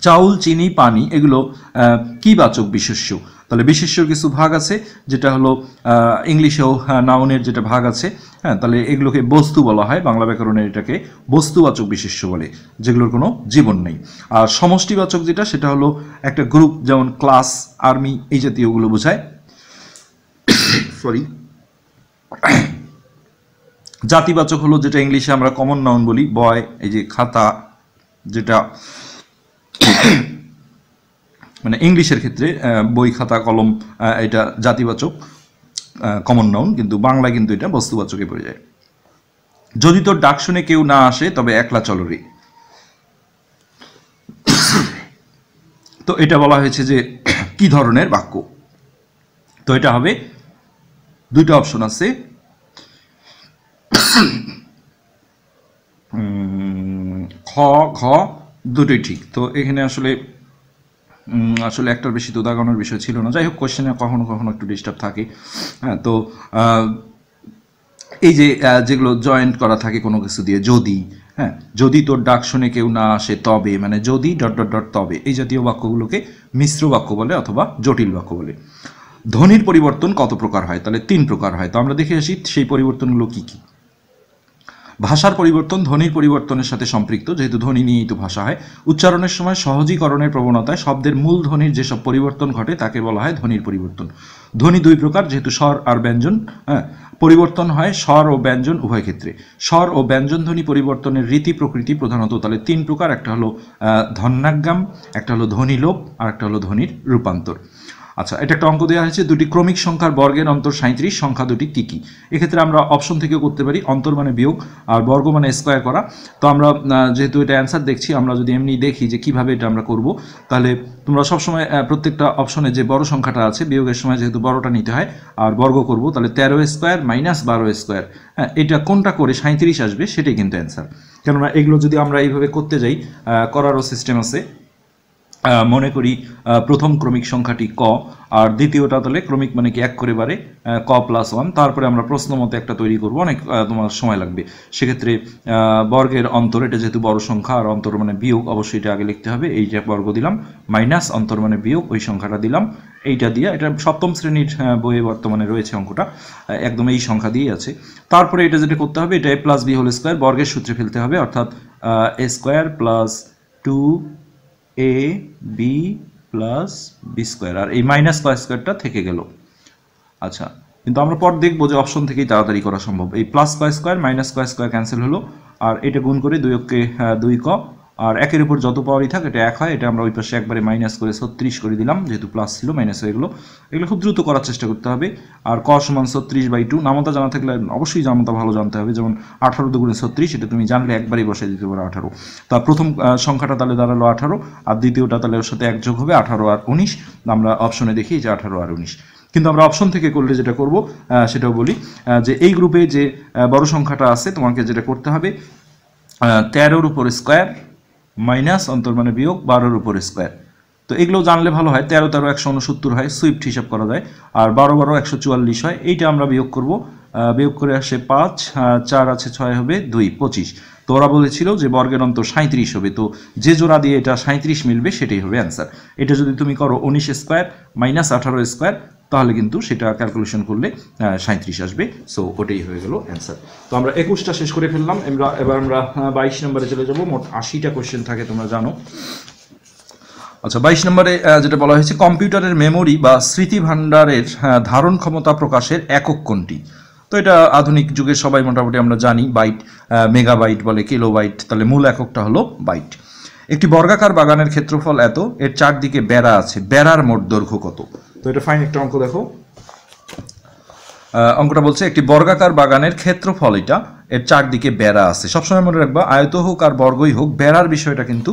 চাউল, চিনি, পানি এগুলো কি বাচক বিশেষ্য? তাহলে বিশেষ্যর কিছু ভাগ আছে, যেটা হলো ইংলিশেও নাউনের যেটা ভাগ আছে, তাহলে এগুলোকে বস্তু বলা হয়, বাংলা ব্যাকরণে এটাকে বস্তুবাচক বিশেষ্য বলে, যেগুলোর কোনো জীবন নেই। আর সমষ্টিবাচক যেটা, সেটা হলো একটা গ্রুপ, যেমন ক্লাস, আর্মি, এই জাতীয়গুলো বোঝায়। সরি। জাতিবাচক হলো যেটা ইংলিশে আমরা কমন নাউন বলি, বয়, এই যে খাতা, যেটা মানে ইংলিশের ক্ষেত্রে বই, খাতা, কলম, এটা জাতিবাচক কমন নাউন, কিন্তু বাংলায় কিন্তু এটা বস্তুবাচকে পড়ে যায়। যদি তোর ডাক শুনে কেউ না আসে তবে একলা চলো রে, তো এটা বলা হয়েছে যে কি ধরনের বাক্য? তো এটা হবে, দুইটা অপশন আছে, খ ঘ দুটোই ঠিক। তো এখানে আসলে একটার বেশি তো দাগানোর বিষয় ছিল না, যাই হোক কোয়েশ্চেনে কখনো কখনো একটু ডিস্টার্ব থাকে। তো এই যে যেগুলো জয়েন্ট করা থাকে কোনো কিছু দিয়ে, যদি, যদি তোর ডাক শুনে কেউ না আসে তবে, মানে যদি ডট ডট ডট তবে, এই জাতীয় বাক্যগুলোকে মিশ্র বাক্য বলে অথবা জটিল বাক্য বলে। ধ্বনির পরিবর্তন কত প্রকার হয়? তাহলে 3 প্রকার হয়। তো আমরা দেখে আসি সেই পরিবর্তনগুলো কি কি। ভাষার পরিবর্তন ধ্বনির পরিবর্তনের সাথে সম্পৃক্ত, যেহেতু ধ্বনি নিয়েই তো ভাষা হয়। উচ্চারণের সময় সহজীকরণের প্রবণতায় শব্দের মূল ধ্বনির যেসব পরিবর্তন ঘটে তাকে বলা হয় ধ্বনির পরিবর্তন। ধ্বনি 2 প্রকার, যেহেতু স্বর আর ব্যঞ্জন, পরিবর্তন হয় স্বর ও ব্যঞ্জন উভয় ক্ষেত্রে। স্বর ও ব্যঞ্জন ধ্বনি পরিবর্তনের রীতি প্রকৃতি প্রধানত তাহলে 3 প্রকার, একটা হলো ধ্বন্যাগাম, একটা হলো ধ্বনিলোপ, আর একটা হলো ধ্বনির রূপান্তর। আচ্ছা, এটা একটা অঙ্ক দেওয়া হয়েছে, দুটি ক্রমিক সংখ্যার বর্গের অন্তর 37, সংখ্যা দুটি কি কি? এক্ষেত্রে আমরা অপশন থেকে করতে পারি, অন্তর মানে বিয়োগ আর বর্গ মানে স্কোয়ার করা। তো আমরা যেহেতু এটা অ্যান্সার দেখছি, আমরা যদি এমনি দেখি যে কিভাবে এটা আমরা করব, তাহলে তোমরা সবসময় প্রত্যেকটা অপশনে যে বড় সংখ্যাটা আছে, বিয়োগের সময় যেহেতু বড়টা নিতে হয় আর বর্গ করব, তাহলে 13 স্কোয়ার মাইনাস 12 স্কোয়ার, এটা কোনটা করে 37 আসবে সেটাই কিন্তু অ্যান্সার। কেননা এগুলো যদি আমরা এইভাবে করতে যাই, করারও সিস্টেম আছে। মনে করি প্রথম ক্রমিক সংখ্যাটি ক, আর দ্বিতীয়টা তাহলে ক্রমিক মানে কি 1 করে বাড়ে, ক প্লাস 1, তারপরে আমরা প্রশ্ন মতো একটা তৈরি করব, অনেক তোমার সময় লাগবে। সেক্ষেত্রে বর্গের অন্তর, এটা যেহেতু বড় সংখ্যা, আর অন্তর মানে বিয়োগ, অবশ্যই এটা আগে লিখতে হবে, এইটা বর্গ দিলাম, মাইনাস অন্তর মানে বিয়োগ, ওই সংখ্যাটা দিলাম, এইটা দিয়ে, এটা সপ্তম শ্রেণীর বইয়ে বর্তমানে রয়েছে অঙ্কটা, একদম এই সংখ্যা দিয়েই আছে। তারপরে এটা যেটা করতে হবে, এটা a plus B whole square বর্গের সূত্রে ফেলতে হবে, অর্থাৎ a square plus 2a b plus B square, আর এই মাইনাস ক স্কোয়ারটা থেকে গেল। আচ্ছা, কিন্তু আমরা পর দেখবো যে অপশন থেকেই তাড়াতাড়ি করা সম্ভব। এই প্লাস ক স্কোয়ার মাইনাস ক স্কোয়ার ক্যান্সেল হলো, আর এটা গুণ করে 2 কে 2 ক, আর একের উপর যত পাওয়ারই থাক এটা 1 হয়, এটা আমরা ওই পাশে একবারে মাইনাস করে 36 করে দিলাম, যেহেতু প্লাস ছিল মাইনাস হয়ে গেলো। এগুলো খুব দ্রুত করার চেষ্টা করতে হবে। আর ক সমান 36/2, নামতা জানা থাকলে অবশ্যই নামতা ভালো জানতে হবে, যেমন 18 দুগুণে 36, এটা তুমি জানলে একবারই বসাই দিতে পারো 18। তা প্রথম সংখ্যাটা তাহলে দাঁড়ালো 18, আর দ্বিতীয়টা তাহলে ওর সাথে 1 যোগ হবে 18 আর 19, আমরা অপশনে দেখি যে 18 আর 19। কিন্তু আমরা অপশন থেকে করলে যেটা করব সেটাও বলি, যে এই গ্রুপে যে বড় সংখ্যাটা আছে তোমাকে যেটা করতে হবে, 13-র উপর স্কোয়ার মাইনাস অন্তর মানে বিয়োগ 12-র উপর স্কোয়ার। তো এগুলো জানলে ভালো হয়। 13 13 169 হয়, সুইফট হিসাব করা যায়। আর 12 12 144 হয়। এইটা আমরা বিয়োগ করব, বিয়োগ করে আসে 5, 4 আছে 6 হবে 2, 25। তো ওরা বলেছিল যে বর্গের অন্তর 37 হবে, তো যে জোড়া দিয়ে এটা 37 মিলবে সেটাই হবে অ্যান্সার। এটা যদি তুমি করো 19 স্কোয়ার মাইনাস 18 স্কোয়ার, তাহলে কিন্তু সেটা ক্যালকুলেশন করলে 37 আসবে। সো ওটাই হয়ে গেল অ্যান্সার। তো আমরা 21টা শেষ করে ফেললাম। এবার আমরা 22 নম্বরে চলে যাব। মোট 80টা কোয়েশ্চেন থাকে, তোমরা জানো। আচ্ছা, 22 নম্বরে যেটা বলা হয়েছে, কম্পিউটারের মেমোরি বা স্মৃতি ভাণ্ডারের ধারণ ক্ষমতা প্রকাশের একক কোনটি? তো এটা আধুনিক যুগে সবাই মোটামুটি আমরা জানি, বাইট, মেগাবাইট বলে, কিলোবাইট। তাহলে মূল এককটা হলো বাইট। একটি বর্গাকার বাগানের ক্ষেত্রফল এত, এর চারদিকে বেড়া আছে, বেড়ার মোট দৈর্ঘ্য কত? তো এটা ফাইন একটা অঙ্ক দেখো। অঙ্কটা বলছে একটি বর্গাকার বাগানের ক্ষেত্রফল এটা, এর চারদিকে বেড়া আছে। সবসময় মনে রাখবা, আয়ত হোক আর বর্গই হোক, বেড়ার বিষয়টা কিন্তু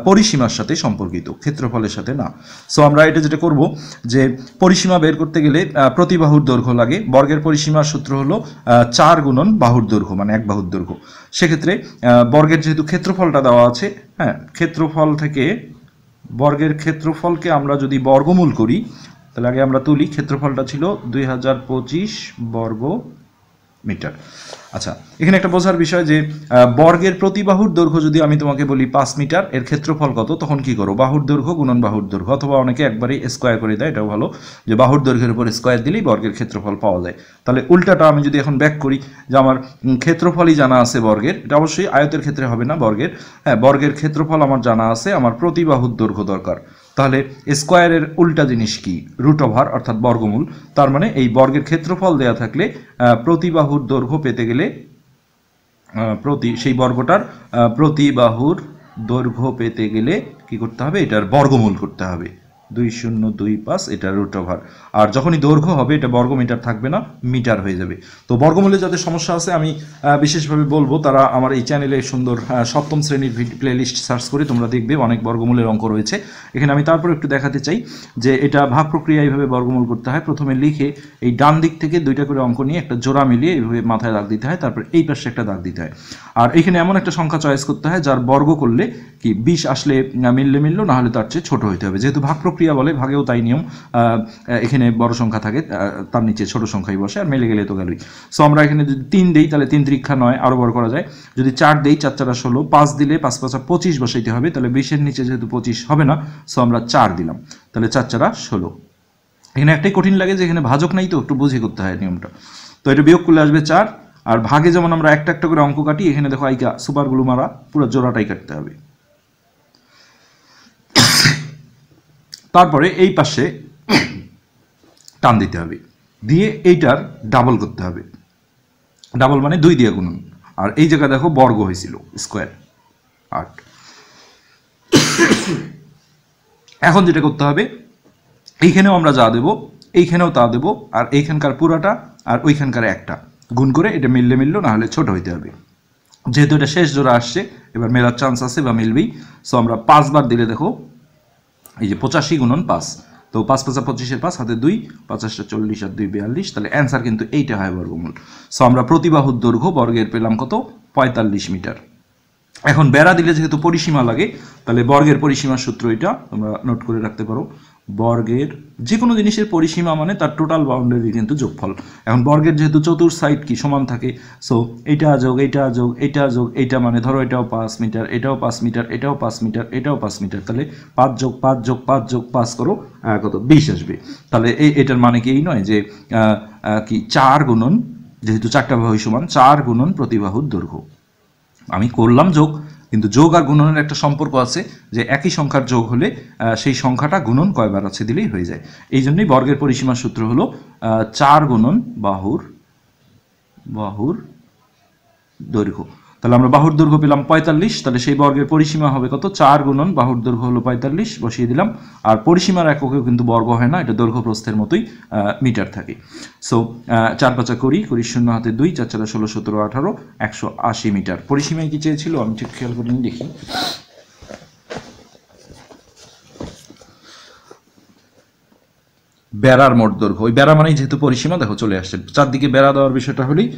পরিসীমার সাথে সম্পর্কিত, ক্ষেত্রফলের সাথে না। সো আমরা এটা যেটা করব, যে পরিসীমা বের করতে গেলে প্রতি বাহুর দৈর্ঘ্য লাগে। বর্গের পরিসীমার সূত্র হলো 4 গুণন বাহুর দৈর্ঘ্য, মানে এক বাহুর দৈর্ঘ্য। সেক্ষেত্রে বর্গের যেহেতু ক্ষেত্রফলটা দেওয়া আছে, হ্যাঁ, ক্ষেত্রফল থেকে বর্গের ক্ষেত্রফলকে আমরা যদি বর্গমূল করি, তাহলে আগে আমরা তুলি, ক্ষেত্রফলটা ছিল 2025 বর্গ মিটার। আচ্ছা, এখানে একটা বোঝার বিষয় যে বর্গের প্রতি বাহুর দৈর্ঘ্য যদি আমি তোমাকে বলি 5 মিটার, এর ক্ষেত্রফল কত, তখন কি করো, বাহুর দৈর্ঘ্য গুণন বাহুর দৈর্ঘ্য, অথবা অনেকে একবারেই স্কোয়ার করে দেয়, এটাও ভালো, যে বাহুর দৈর্ঘ্যের উপর স্কোয়ার দিলেই বর্গের ক্ষেত্রফল পাওয়া যায়। তাহলে উল্টাটা আমি যদি এখন ব্যাক করি, যে আমার ক্ষেত্রফলই জানা আছে বর্গের, এটা অবশ্যই আয়তের ক্ষেত্রে হবে না, বর্গের, হ্যাঁ, বর্গের ক্ষেত্রফল আমার জানা আছে, আমার প্রতি বাহুর দৈর্ঘ্য দরকার। তাহলে স্কোয়ারের উল্টা জিনিস কি, রুট ওভার, অর্থাৎ বর্গমূল। তার মানে এই বর্গের ক্ষেত্রফল দেয়া থাকলে প্রতি বাহুর দৈর্ঘ্য পেতে গেলে সেই বর্গটার প্রতি বাহুর দৈর্ঘ্য পেতে গেলে কি করতে হবে, এটার বর্গমূল করতে হবে, 2025, এটা রুট ওভার। আর যখনই দৈর্ঘ্য হবে, এটা বর্গ মিটার থাকবে না, মিটার হয়ে যাবে। তো বর্গমূলে যাদের সমস্যা আছে, আমি বিশেষভাবে বলবো তারা আমার এই চ্যানেলে সুন্দর 7ম শ্রেণীর প্লেলিস্ট সার্চ করে তোমরা দেখবে, অনেক বর্গমূলের অঙ্ক রয়েছে এখানে। আমি তারপর একটু দেখাতে চাই যে এটা ভাগ প্রক্রিয়া এইভাবে বর্গমূল করতে হয়। প্রথমে লিখে এই ডান দিক থেকে 2টা করে অঙ্ক নিয়ে একটা জোড়া মিলিয়ে এইভাবে মাথায় দাগ দিতে হয়, তারপর এই পাশে একটা দাগ দিতে হয়। আর এখানে এমন একটা সংখ্যা চয়েস করতে হয় যার বর্গ করলে কি 20 আসলে মিললো, না হলে তার চেয়ে ছোট হইতে হবে। যেহেতু ভাগ প্রক্রিয়া বলে, ভাগেও তাই নিয়ম, এখানে বড় সংখ্যা থাকে, তার নিচে ছোট সংখ্যাই বসে, আর মিলে গেলে তো গেলই। সো আমরা এখানে যদি 3 দেই, তাহলে 3 3 9, আরো বড় করা যায়। যদি 4 দেই, 4 4 16, 5 দিলে 5 5 25 বসাইতে হবে, তাহলে 20-এর নিচে যেহেতু 25 হবে না, সো আমরা 4 দিলাম, তাহলে 4 4 16। এখানে একটাই কঠিন লাগে যে এখানে ভাজক নাই, তো একটু বুঝে করতে হয় নিয়মটা। তো এটা বিয়োগ করলে আসবে 4। আর ভাগে যেমন আমরা একটা একটা করে অঙ্ক কাটি, এখানে দেখো আইকা সুপারগুলো মারা, পুরো জোড়াটাই কাটতে হবে। তারপরে এই পাশে টান দিতে হবে, দিয়ে এইটার ডাবল করতে হবে। ডাবল মানে 2 দিয়ে গুণন। আর এই জায়গায় দেখো বর্গ হয়েছিল, স্কোয়ার 8। এখন যেটা করতে হবে, এইখানেও আমরা যা দেবো, এইখানেও তা দেবো, আর এইখানকার পুরাটা আর ওইখানকার একটা গুণ করে এটা মিললো, না হলে ছোট হইতে হবে। যেহেতু এটা শেষ জোড়া আসছে, এবার মেলার চান্স আছে বা মিলবেই। সো আমরা 5 বার দিলে দেখো এই যে 85 গুণন 5, তো 5 5 25-এর 5 হাতে 2, 50টা 40 আর 2 42, তাহলে অ্যান্সার কিন্তু এইটা হয় বর্গমূল। সো আমরা প্রতিবাহুর দৈর্ঘ্য বর্গের পেলাম কত, 45 মিটার। এখন বেড়া দিলে যেহেতু পরিসীমা লাগে, তাহলে বর্গের পরিসীমার সূত্র এটা তোমরা নোট করে রাখতে পারো। বর্গের যে কোনো জিনিসের পরিসীমা মানে তার টোটাল বাউন্ডারি কিন্তু যোগফল। এখন বর্গের যেহেতু চতুর সাইড কি সমান থাকে, সো এইটা যোগ এইটা যোগ এইটা যোগ এইটা, মানে ধরো এটাও 5 মিটার, এটাও 5 মিটার, এটাও 5 মিটার, এটাও 5 মিটার, তাহলে 5 যোগ 5 যোগ 5 যোগ 5 করো, কত, 20 আসবে। তাহলে এটার মানে কি এই নয় যে কি 4 গুণন, যেহেতু 4টা বাহু সমান, 4 গুণন প্রতিবাহুর দৈর্ঘ্য। আমি করলাম যোগ, কিন্তু যোগ আর গুণনের একটা সম্পর্ক আছে, যে একই সংখ্যার যোগ হলে সেই সংখ্যাটা গুণন কয়বার আছে দিলেই হয়ে যায়। এই জন্যই বর্গের পরিসীমার সূত্র হলো 4 গুণন বাহুর দৈর্ঘ্য। তাহলে আমরা বাহুর দৈর্ঘ্য পেলাম 45, তাহলে সেই বর্গের পরিসীমা হবে কত, 4 গুণন বাহুর দৈর্ঘ্য হলো 45, বসিয়ে দিলাম। আর পরিসীমার এককেও কিন্তু বর্গ হয় না, এটা দৈর্ঘ্য প্রস্থের মতোই মিটার থাকে। সো 4 5 20, 0 হাতে 2, 4 4 16 17 18, 180 মিটার। পরিসীমায় কি চেয়েছিল আমি ঠিক খেয়াল করে নিয়ে দেখি। বেড়ার মোট দৈর্ঘ্য, ওই বেড়া মানেই যেহেতু পরিসীমা, দেখো চলে আসছে, চারদিকে বেড়া দেওয়ার বিষয়টা হলেই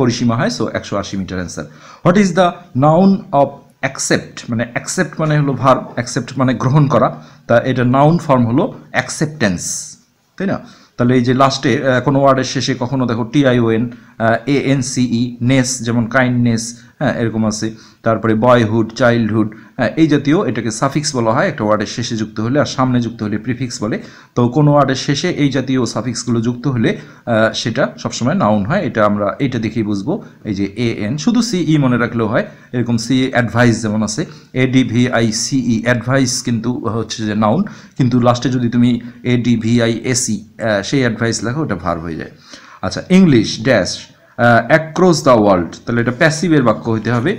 পরিসীমা হয়, so 180 metre answer. What is the noun of accept, মানে অ্যাকসেপ্ট মানে হলো ভার্ব, অ্যাকসেপ্ট মানে গ্রহণ করা, তা এটা নাউন ফর্ম হলো অ্যাকসেপ্টেন্স, তাই না? তাহলে এই যে লাস্টে কোনো ওয়ার্ডের শেষে কখনো দেখো TION, ANCE, নেস যেমন কাইন্ডনেস, হ্যাঁ এরকম আছে, তারপরে বয়হুড, চাইল্ডহুড, হ্যাঁ এই জাতীয়, এটাকে সাফিক্স বলা হয় একটা ওয়ার্ডের শেষে যুক্ত হলে, আর সামনে যুক্ত হলে প্রিফিক্স বলে। তো কোনো ওয়ার্ডের শেষে এই জাতীয় সাফিক্সগুলো যুক্ত হলে সেটা সবসময় নাউন হয়, এটা আমরা এইটা দেখেই বুঝবো। এই যে AN শুধু CE মনে রাখলেও হয়, এরকম CE অ্যাডভাইস যেমন আছে, ADVICE অ্যাডভাইস কিন্তু হচ্ছে যে নাউন, কিন্তু লাস্টে যদি তুমি ADVISE সেই অ্যাডভাইস লেখো, ওটা ভার্ব হয়ে যায়। আচ্ছা, English dash across the world, তাহলে এটা প্যাসিভের বাক্য হইতে হবে,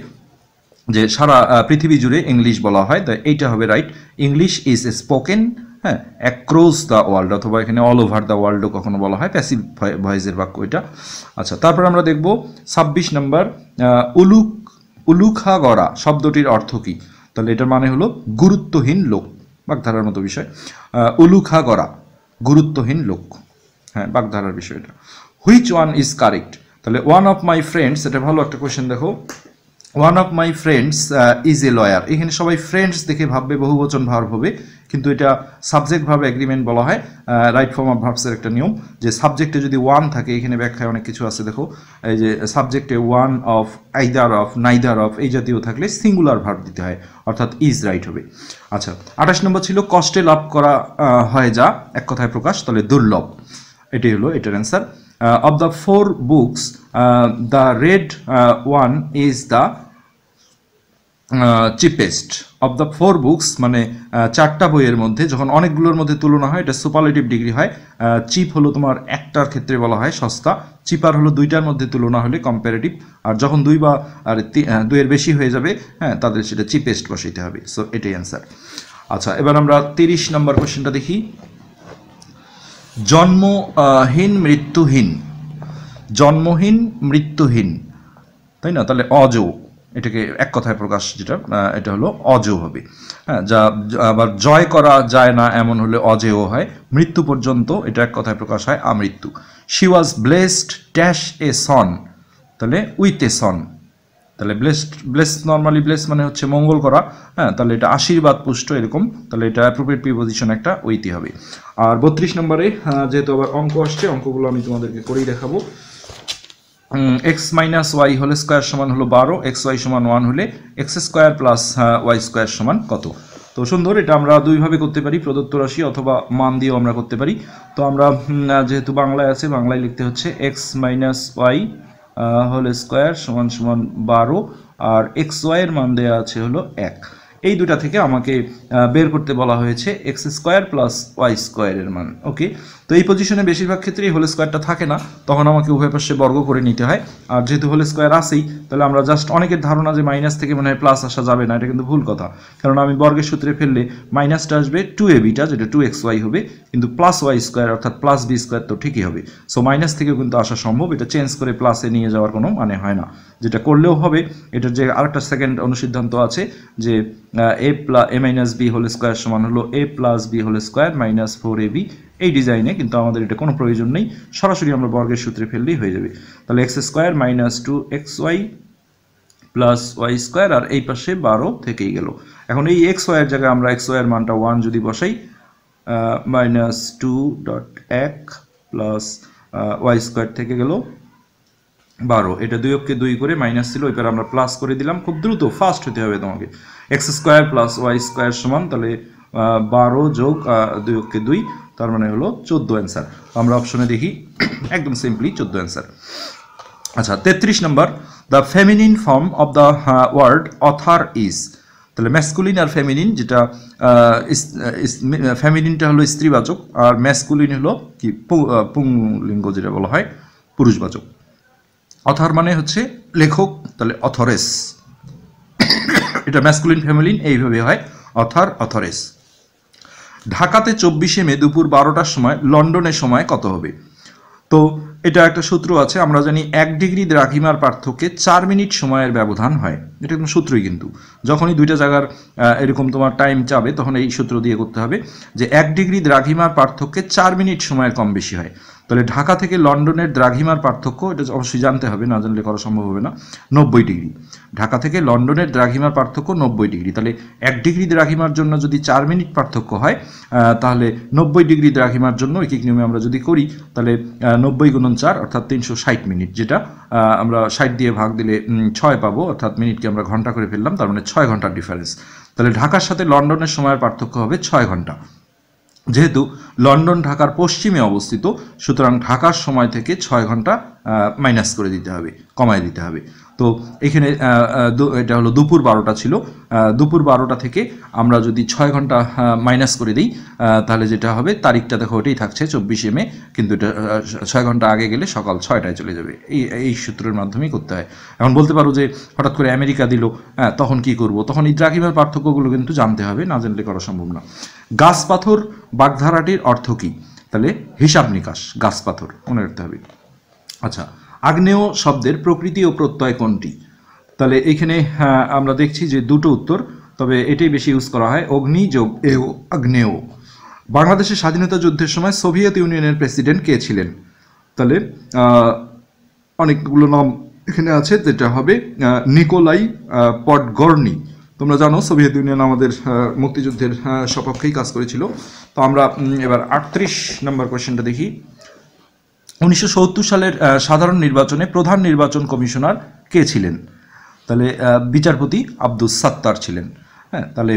যে সারা পৃথিবী জুড়ে ইংলিশ বলা হয়, তাই এইটা হবে রাইট। ইংলিশ ইজ স্পোকেন, হ্যাঁ, অ্যাক্রস দ্য ওয়ার্ল্ড, অথবা এখানে অল ওভার দ্য ওয়ার্ল্ডও কখনো বলা হয়, প্যাসিভ ভয়েসের বাক্য এটা। আচ্ছা, তারপর আমরা দেখব 26 নম্বর, উলুখাগড়া শব্দটির অর্থ কী? তাহলে এটার মানে হলো গুরুত্বহীন লোক, বাগধারার মতো বিষয়। উলুখাগড়া গুরুত্বহীন লোক, হ্যাঁ বাগধারার বিষয় এটা। Which one is correct? তাহলে ওয়ান অফ মাই ফ্রেন্ডস, এটা ভালো একটা কোয়েশ্চেন, দেখো one of my friends is a lawyer, এখানে সবাই ফ্রেন্ডস দেখে ভাববে বহুবচন ভার্ব হবে, কিন্তু এটা সাবজেক্ট ভার্ব এগ্রিমেন্ট বলা হয়, রাইট ফর্ম অফ ভার্বসের একটা নিয়ম, যে সাবজেক্টে যদি ওয়ান থাকে, এখানে ব্যাখ্যায় অনেক কিছু আছে, দেখো এই যে সাবজেক্টে one of, either of, neither of এই জাতীয় থাকলে সিঙ্গুলার ভার্ব দিতে হয়, অর্থাৎ ইজ রাইট হবে। আচ্ছা, 28 নম্বর ছিল কষ্টে লাভ করা হয় যা এক কথায় প্রকাশ, তাহলে দুর্লভ, এটাই হলো এটার answer. Of the 4 books the red one is the cheapest. Of the 4 books মানে 4টা বইয়ের মধ্যে, যখন অনেকগুলোর মধ্যে তুলনা হয় এটা সুপারলেটিভ ডিগ্রি হয়। চিপ হলো তোমার একটার ক্ষেত্রে বলা হয় সস্তা, চিপার হলো 2টার মধ্যে তুলনা হলে কম্পারেটিভ, আর যখন 2 বা 2-এর বেশি হয়ে যাবে, হ্যাঁ তাদের সেটা চিপেস্ট বসাইতে হবে, সো এটাই অ্যান্সার। আচ্ছা, এবার আমরা 30 নম্বর কোশ্চেনটা দেখি। জন্মহীন মৃত্যুহীন, জন্মহীন মৃত্যুহীন, তাই না? তাহলে অজ, এটাকে এক কথায় প্রকাশ, যেটা এটা হলো অজ হবে, হ্যাঁ, যা আবার জয় করা যায় না এমন হলে অজেয় হয়। মৃত্যু পর্যন্ত এটা এক কথায় প্রকাশ হয় আমৃত্যু। She was blessed dash a son, তাহলে উইথ এ সন, তাহলে ব্লেস নর্মালি ব্লেস মানে হচ্ছে মঙ্গল করা, হ্যাঁ তাহলে এটা আশীর্বাদ পুষ্ট এরকম, তাহলে এটা অ্যাপ্রোপ্রিয়েট প্রিপোজিশন একটা উইথই হবে। আর 32 নম্বরে যেহেতু আবার অঙ্ক আসছে, অঙ্কগুলো আমি তোমাদেরকে করেই দেখাবো। X minus y whole square সমান হলো 12, এক্স ওয়াই সমান 1 হলে x square plus y square সমান কত? তো সুন্দর, এটা আমরা দুইভাবে করতে পারি, প্রদত্ত রাশি অথবা মান দিয়েও আমরা করতে পারি। তো আমরা যেহেতু বাংলায় আছে, বাংলায় লিখতে হচ্ছে x minus y whole square সমান সমান 12, আর এক্স ওয়াইয়ের মান দেওয়া আছে হলো 1। এই দুটা থেকে আমাকে বের করতে বলা হয়েছে এক্স স্কোয়ার প্লাস ওয়াই স্কোয়ারের মান। ওকে, তো এই পজিশনে বেশিরভাগ ক্ষেত্রেই হোল স্কোয়ারটা থাকে না, তখন আমাকে উভয় পাশে বর্গ করে নিতে হয়। আর যেহেতু হোল স্কোয়ার আসেই, তাহলে আমরা জাস্ট, অনেকের ধারণা যে মাইনাস থেকে মনে হয় প্লাস আসা যাবে না, এটা কিন্তু ভুল কথা, কারণ আমি বর্গের সূত্রে ফেললে মাইনাসটা আসবে 2ab-টা, যেটা 2xy হবে, কিন্তু প্লাস ওয়াই স্কোয়ার অর্থাৎ প্লাস বি স্কোয়ার তো ঠিকই হবে। সো মাইনাস থেকেও কিন্তু আসা সম্ভব, এটা চেঞ্জ করে প্লাসে নিয়ে যাওয়ার কোনো মানে হয় না, যেটা করলেও হবে। এটার যে আরেকটা সেকেন্ড অনুসিদ্ধান্ত আছে, যে a minus b whole square সমান হলো a plus B whole square minus 4ab, এই ডিজাইনে, কিন্তু আমাদের এটা কোনো প্রয়োজন নেই, সরাসরি আমরা বর্গের সূত্রে ফেললেই হয়ে যাবে। তাহলে x square minus 2xy plus y square, আর এই পাশে 12 থেকেই গেল। এখন এই এক্স ওয়াইয়ের জায়গায় আমরা এক্স ওয়াইয়ের মানটা 1 যদি বসাই, মাইনাস 2.1 প্লাস ওয়াই স্কোয়ার থেকে গেল 12, এটা 2 2 করে মাইনাস ছিল, এবার আমরা প্লাস করে দিলাম, খুব দ্রুত ফাস্ট হতে হবে তোমাকে। X square plus y square সমান, তাহলে 12 যোগ 2 2, তার মানে হলো 14 অ্যান্সার। আমরা অপশনে দেখি, একদম সিম্পলি 14 অ্যান্সার। আচ্ছা, 33 নম্বর, the feminine form of the word author is, তাহলে ম্যাসকুলিন আর ফেমিনিন, যেটা ফেমিনিনটা হলো স্ত্রীবাচক, আর ম্যাসকুলিন হলো কি পুংলিঙ্গ, যেটা বলা হয় পুরুষবাচক। অথার মানে হচ্ছে লেখক, তাহলে অথরেস, এটা ম্যাসকুলিন ফেমিনিন এইভাবে হয়, অথার অথরেস। ঢাকাতে 24শে মে দুপুর 12টার সময় লন্ডনের সময় কত হবে? তো এটা একটা সূত্র আছে, আমরা জানি 1 ডিগ্রি দ্রাঘিমার পার্থক্যে 4 মিনিট সময়ের ব্যবধান হয়। এটা একদম সূত্রই, কিন্তু যখনই দুইটা জায়গার এরকম তোমার টাইম চাবে তখন এই সূত্র দিয়ে করতে হবে যে 1 ডিগ্রি দ্রাঘিমার পার্থক্যে 4 মিনিট সময়ের কম বেশি হয়। তাহলে ঢাকা থেকে লন্ডনের দ্রাঘিমার পার্থক্য, এটা অবশ্যই জানতে হবে, না জানলে করা সম্ভব হবে না, 90 ডিগ্রি। ঢাকা থেকে লন্ডনের দ্রাঘিমার পার্থক্য 90 ডিগ্রি। তাহলে 1 ডিগ্রি দ্রাঘিমার জন্য যদি 4 মিনিট পার্থক্য হয়, তাহলে 90 ডিগ্রি দ্রাঘিমার জন্য ঐকিক নিয়মে আমরা যদি করি তাহলে 90 গুণন 4 অর্থাৎ 360 মিনিট, যেটা আমরা 60 দিয়ে ভাগ দিলে 6 পাবো, অর্থাৎ মিনিটকে আমরা ঘন্টা করে ফেললাম, তার মানে 6 ঘন্টার ডিফারেন্স। তাহলে ঢাকার সাথে লন্ডনের সময়ের পার্থক্য হবে 6 ঘন্টা। যেহেতু লন্ডন ঢাকার পশ্চিমে অবস্থিত, সুতরাং ঢাকার সময় থেকে 6 ঘন্টা মাইনাস করে দিতে হবে, কমায় দিতে হবে। তো এখানে এটা হলো দুপুর 12টা ছিল, দুপুর 12টা থেকে আমরা যদি 6 ঘন্টা মাইনাস করে দিই তাহলে যেটা হবে, তারিখটা দেখো ওটাই থাকছে 24শে মে, কিন্তু এটা 6 ঘন্টা আগে গেলে সকাল 6টায় চলে যাবে। এই সূত্রের মাধ্যমেই করতে হয়। এখন বলতে পারো যে হঠাৎ করে আমেরিকা দিল, তখন কি করব? তখন এই দ্রাঘিমার পার্থক্যগুলো কিন্তু জানতে হবে, না জানলে করা সম্ভব না। গাছ পাথর বাগধারাটির অর্থ কী? তাহলে হিসাব নিকাশ, গাছ পাথর মনে রাখতে হবে। আচ্ছা, আগ্নেয় শব্দের প্রকৃতি ও প্রত্যয় কোনটি? তাহলে এখানে আমরা দেখছি যে দুটো উত্তর, তবে এটাই বেশি ইউজ করা হয়, অগ্নি যোগ এও, আগ্নেয়। বাংলাদেশের স্বাধীনতা যুদ্ধের সময় সোভিয়েত ইউনিয়নের প্রেসিডেন্ট কে ছিলেন? তাহলে অনেকগুলো নাম এখানে আছে, যেটা হবে নিকোলাই পডগর্নি। তোমরা জানো সোভিয়েত ইউনিয়ন আমাদের মুক্তিযুদ্ধের সপক্ষেই কাজ করেছিল। তো আমরা এবার 38 নম্বর কোয়েশ্চেনটা দেখি। 1970 সালের সাধারণ নির্বাচনে প্রধান নির্বাচন কমিশনার কে ছিলেন? তাহলে বিচারপতি আব্দুস সাত্তার ছিলেন। হ্যাঁ, তাহলে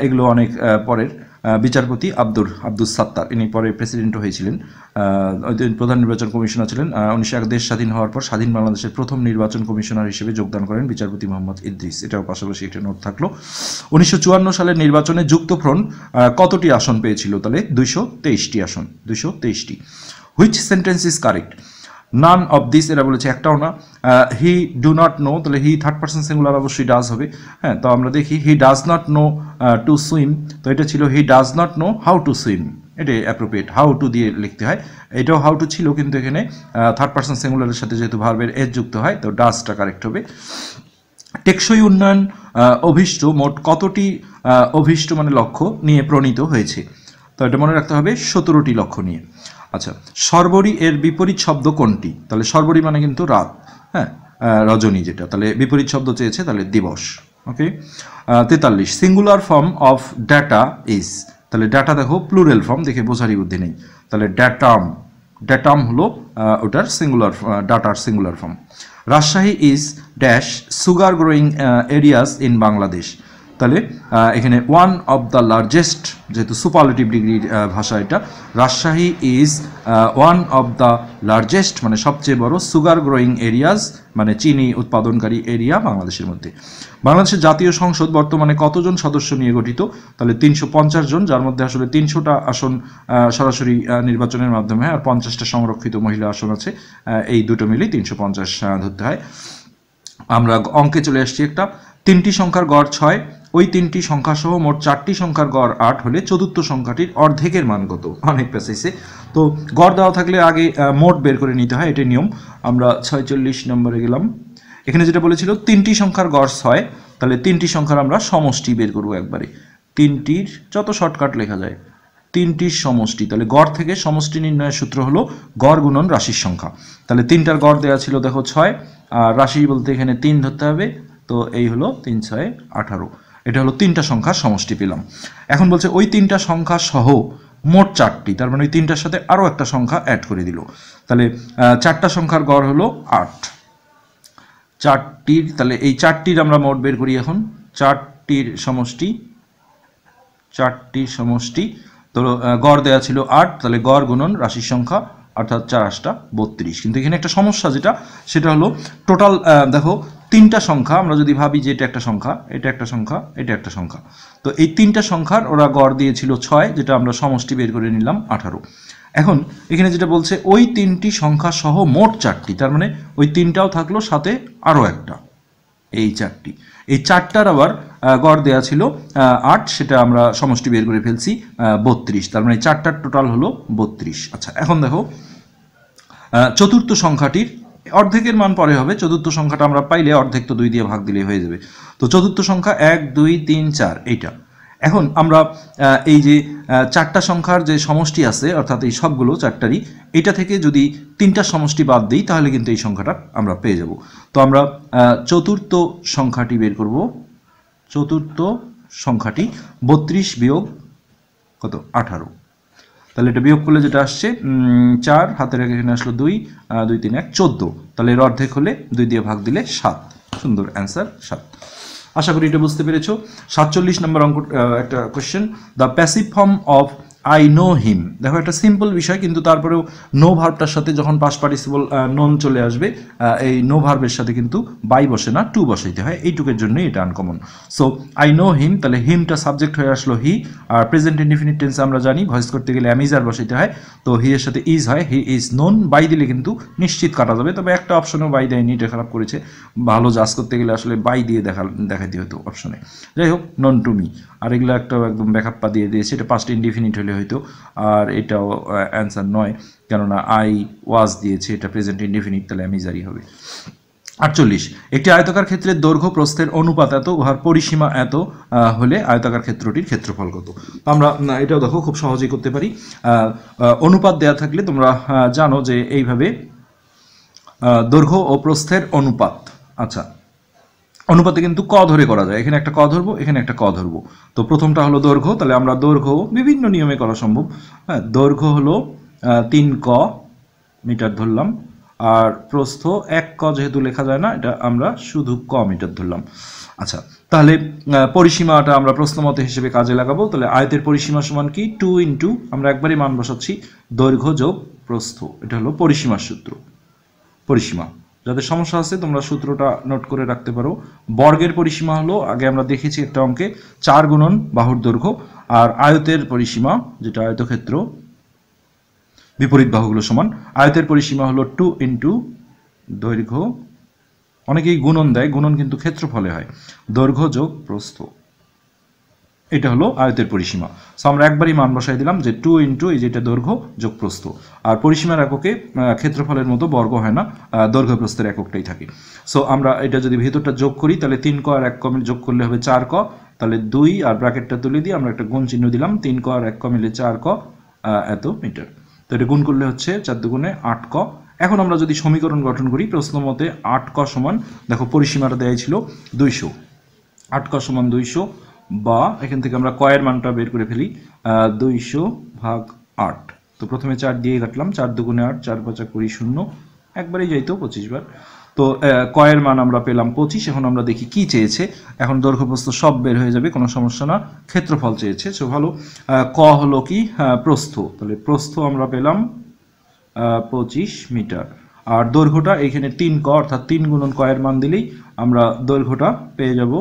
এগুলো অনেক পরের। বিচারপতি আব্দুস সাত্তার, ইনি পরে প্রেসিডেন্টও হয়েছিলেন। প্রধান নির্বাচন কমিশনার ছিলেন। 1901 দেশ স্বাধীন হওয়ার পর স্বাধীন বাংলাদেশের প্রথম নির্বাচন কমিশনার হিসেবে যোগদান করেন বিচারপতি মোহাম্মদ ইদ্রিস। এটাও পাশাপাশি একটা নোট থাকলো। 1954 সালের নির্বাচনে যুক্তফ্রন্ট কতটি আসন পেয়েছিল? তাহলে 223টি আসন, 223টি। Which sentence is correct? None of this, এরা বলেছে একটাও না। হি ডু নট নো, তাহলে হি থার্ড পার্সন সিঙ্গুলার, অবশ্যই ডাজ হবে। হ্যাঁ, তো আমরা দেখি he does not know to swim, তো এটা ছিল he does not know how to swim, এটাই অ্যাপ্রোপ্রিয়েট, হাউ টু দিয়ে লিখতে হয়। এটাও হাউ টু ছিল, কিন্তু এখানে থার্ড পার্সন সিঙ্গুলারের সাথে যেহেতু ভার্বের এস যুক্ত হয়, তো ডাজটা কারেক্ট হবে। টেকসই উন্নয়ন অভিষ্ট মোট কতটি অভিষ্ট মানে লক্ষ্য নিয়ে প্রণীত হয়েছে? তো এটা মনে রাখতে হবে 17টি লক্ষ্য নিয়ে। আচ্ছা, সর্বরী এর বিপরীত শব্দ কোনটি? তাহলে সর্বরী মানে কিন্তু রাত, হ্যাঁ, রজনী যেটা, তাহলে বিপরীত শব্দ চেয়েছে, তাহলে দিবস। ওকে। 43 singular form of data is, তাহলে ডাটা দেখো প্লুরাল ফর্ম, দেখে বোঝারই বুদ্ধি নেই, তাহলে ড্যাটাম, ড্যাটাম হলো ওটার সিঙ্গুলার, ডাটার singular form. Rajshahi is dash sugar growing areas in Bangladesh, তাহলে এখানে ওয়ান অফ দ্য লার্জেস্ট, যেহেতু সুপারলেটিভ ডিগ্রির ভাষা এটা, Rajshahi is one of the largest মানে সবচেয়ে বড়, সুগার গ্রোয়িং এরিয়াজ মানে চিনি উৎপাদনকারী এরিয়া বাংলাদেশের মধ্যে। বাংলাদেশের জাতীয় সংসদ বর্তমানে কতজন সদস্য নিয়ে গঠিত? তাহলে 350 জন, যার মধ্যে আসলে 300টা আসন সরাসরি নির্বাচনের মাধ্যমে, আর 50টা সংরক্ষিত মহিলা আসন আছে, এই দুটো মিলেই 350 ধরতে হয়। আমরা অঙ্কে চলে আসছি একটা, 3টি সংখ্যার গড় 6, ওই 3টি সংখ্যা সহ মোট 4টি সংখ্যার গড় 8 হলে চতুর্থ সংখ্যাটির অর্ধেকের মান কত? অনেক পেঁচাইছে, তো গড় দেওয়া থাকলে আগে মোট বের করে নিতে হয়, এটাই নিয়ম। আমরা 46 নম্বরে গেলাম। এখানে যেটা বলেছিল 3টি সংখ্যার গড় 6, তাহলে 3টি সংখ্যার আমরা সমষ্টি বের করবো একবারে। 3টির যত শর্টকাট লেখা যায়, 3টির সমষ্টি, তাহলে গড় থেকে সমষ্টি নির্ণয়ের সূত্র হলো গড় গুণন রাশির সংখ্যা। তাহলে 3টার গড় দেওয়া ছিল দেখো 6, আর রাশি বলতে এখানে 3 ধরতে হবে, তো এই হলো 3 6 18, এটা হলো 3টা সংখ্যার সমষ্টি পেলাম। এখন বলছে ওই 3টা সংখ্যা সহ মোট 4টি, তার মানে ওই 3টার সাথে আরও একটা সংখ্যা অ্যাড করে দিল, তাহলে 4টা সংখ্যার গড় হলো 8। 4টির, তাহলে এই 4টির আমরা মোট বের করি এখন, 4টির সমষ্টি, 4টির সমষ্টি, তো গড় দেওয়া ছিল 8, তাহলে গড় গুণন রাশির সংখ্যা, অর্থাৎ 4 8 32। কিন্তু এখানে একটা সমস্যা যেটা, সেটা হলো টোটাল দেখো 3টা সংখ্যা, আমরা যদি ভাবি যে এটা একটা সংখ্যা, এটা একটা সংখ্যা, এটা একটা সংখ্যা, তো এই 3টা সংখ্যার ওরা গড় দিয়েছিল 6, যেটা আমরা সমষ্টি বের করে নিলাম 18। এখন এখানে যেটা বলছে ওই 3টি সংখ্যা সহ মোট 4টি, তার মানে ওই 3টাও থাকলো, সাথে আরও একটা, এই 4টি, এই 4টার আবার গড় দেওয়া ছিল 8, সেটা আমরা সমষ্টি বের করে ফেলছি 32, তার মানে 4টার টোটাল হলো 32। আচ্ছা, এখন দেখো চতুর্থ সংখ্যাটির অর্ধেকের মান পরে হবে, চতুর্থ সংখ্যাটা আমরা পাইলে অর্ধেক তো 2 দিয়ে ভাগ দিলেই হয়ে যাবে। তো চতুর্থ সংখ্যা 1 2 3 4 এইটা। এখন আমরা এই যে চারটা সংখ্যার যে সমষ্টি আছে অর্থাৎ এই সবগুলো চারটারই, এটা থেকে যদি তিনটা সমষ্টি বাদ দিই তাহলে কিন্তু এই সংখ্যাটা আমরা পেয়ে যাব। তো আমরা চতুর্থ সংখ্যাটি বের করব। চতুর্থ সংখ্যাটি 32 বিয়োগ কত 18, তাহলে এটা বিয়োগ করলে যেটা আসছে 4, হাতের রেখে এখানে আসলো 2 2 3 1 14, তাহলে এর অর্ধেক হলে 2 দিয়ে ভাগ দিলে 7। সুন্দর অ্যান্সার 7। আশা করি এটা বুঝতে পেরেছো। 47 নম্বর অঙ্ক একটা question, the passive form of I know him. দেখো একটা সিম্পল বিষয়, কিন্তু তারপরেও নো ভার্বটার সাথে যখন পাস্ট পার্টিসিপল নন চলে আসবে, এই নো ভার্বের সাথে কিন্তু বাই বসে না, টু বসাইতে হয়, এইটুকের জন্যই এটা uncommon. So I know him, তাহলে হিমটা সাবজেক্ট হয়ে আসলো হি, আর প্রেজেন্ট ইনডিফিনিট টেন্সে আমরা জানি ভয়েস করতে গেলে অ্যামিজার বসাইতে হয়, তো হি এর সাথে ইজ হয়, হি ইজ নোন। বাই দিলে কিন্তু নিশ্চিত কাটা যাবে, তবে একটা অপশনেও বাই দেয়নি, এটা খারাপ করেছে, ভালো জাজ করতে গেলে আসলে বাই দিয়ে দেখাইতে হতো অপশনে। যাই হোক, নন টু মি, আর এগুলো একটা একদম ব্যাকআপা দিয়ে দিয়েছে, এটা পাস্ট ইনডিফিনিট হলে হয়তো, আর এটাও অ্যান্সার নয়, কেননা আই ওয়াজ দিয়েছে, এটা প্রেজেন্ট ইনডিফিনিট, তাহলে অ্যামিজারই হবে। 48, একটি আয়তাকার ক্ষেত্রের দৈর্ঘ্য প্রস্থের অনুপাত এত, উহার পরিসীমা এত হলে আয়তাকার ক্ষেত্রটির ক্ষেত্রফল কত। আমরা এটাও দেখো খুব সহজেই করতে পারি। অনুপাত দেয়া থাকলে তোমরা জানো যে এইভাবে দৈর্ঘ্য ও প্রস্থের অনুপাত, আচ্ছা অনুপাতে কিন্তু ক ধরে করা যায়, এখানে একটা ক ধরবো, এখানে একটা ক ধরবো। তো প্রথমটা হলো দৈর্ঘ্য, তাহলে আমরা দৈর্ঘ্য বিভিন্ন নিয়মে করা সম্ভব। হ্যাঁ, দৈর্ঘ্য হলো 3 ক মিটার ধরলাম, আর প্রস্থ 1 ক যেহেতু লেখা যায় না, এটা আমরা শুধু ক মিটার ধরলাম। আচ্ছা, তাহলে পরিসীমাটা আমরা প্রশ্নমতে হিসেবে কাজে লাগাবো। তাহলে আয়তের পরিসীমা সমান কি 2 ইন্টু, আমরা একবারই মান বসাচ্ছি, দৈর্ঘ্য যোগ প্রস্থ, এটা হলো পরিসীমার সূত্র। পরিসীমা, যাদের সমস্যা আছে তোমরা সূত্রটা নোট করে রাখতে পারো। বর্গের পরিসীমা হলো, আগে আমরা দেখেছি একটা অঙ্কে, 4 গুণন বাহুর দৈর্ঘ্য, আর আয়তের পরিসীমা যেটা আয়তক্ষেত্র, বিপরীত বাহুগুলো সমান, আয়তের পরিসীমা হলো 2 ইন্টু দৈর্ঘ্য, অনেকেই গুণন দেয়, গুণন কিন্তু ক্ষেত্রফলে হয়, দৈর্ঘ্য যোগ প্রস্থ, এটা হলো আয়তের পরিসীমা। সো আমরা একবারই মান বসাই দিলাম যে 2 ইন্টু এই যেটা দৈর্ঘ্য যোগ প্রস্থ, আর পরিসীমার এককে ক্ষেত্রফলের মতো বর্গ হয় না, দৈর্ঘ্য প্রস্থের এককটাই থাকে। সো আমরা এটা যদি ভেতরটা যোগ করি, তাহলে 3 ক আর 1 ক মিলে যোগ করলে হবে 4 ক, তাহলে 2 আর ব্র্যাকেটটা তুলে দিয়ে আমরা একটা গুণ চিহ্ন দিলাম, 3 ক আর 1 ক মিলে 4 ক এত মিটার। তো এটা গুণ করলে হচ্ছে 4 দুগুণে 8 ক। এখন আমরা যদি সমীকরণ গঠন করি প্রশ্ন মতে, 8 ক সমান, দেখো পরিসীমাটা দেওয়া ছিল 200, 8 ক সমান 200, বা এখান থেকে আমরা কয়ের মানটা বের করে ফেলি, 200 ভাগ 8। তো প্রথমে 4 দিয়ে কাটলাম, 4 দুগুণে 8, 4 5 20, 0 একবারই যাইতো 25 বার। তো কয়ের মান আমরা পেলাম 25। এখন আমরা দেখি কি চেয়েছে, এখন দৈর্ঘ্য প্রস্থ সব বের হয়ে যাবে, কোনো সমস্যা না, ক্ষেত্রফল চেয়েছে। সো ভালো, ক হলো কি প্রস্থ, তাহলে প্রস্থ আমরা পেলাম 25 মিটার, আর দৈর্ঘ্যটা এখানে 3 ক, অর্থাৎ 3 গুণন কয়ের মান দিলেই আমরা দৈর্ঘ্যটা পেয়ে যাব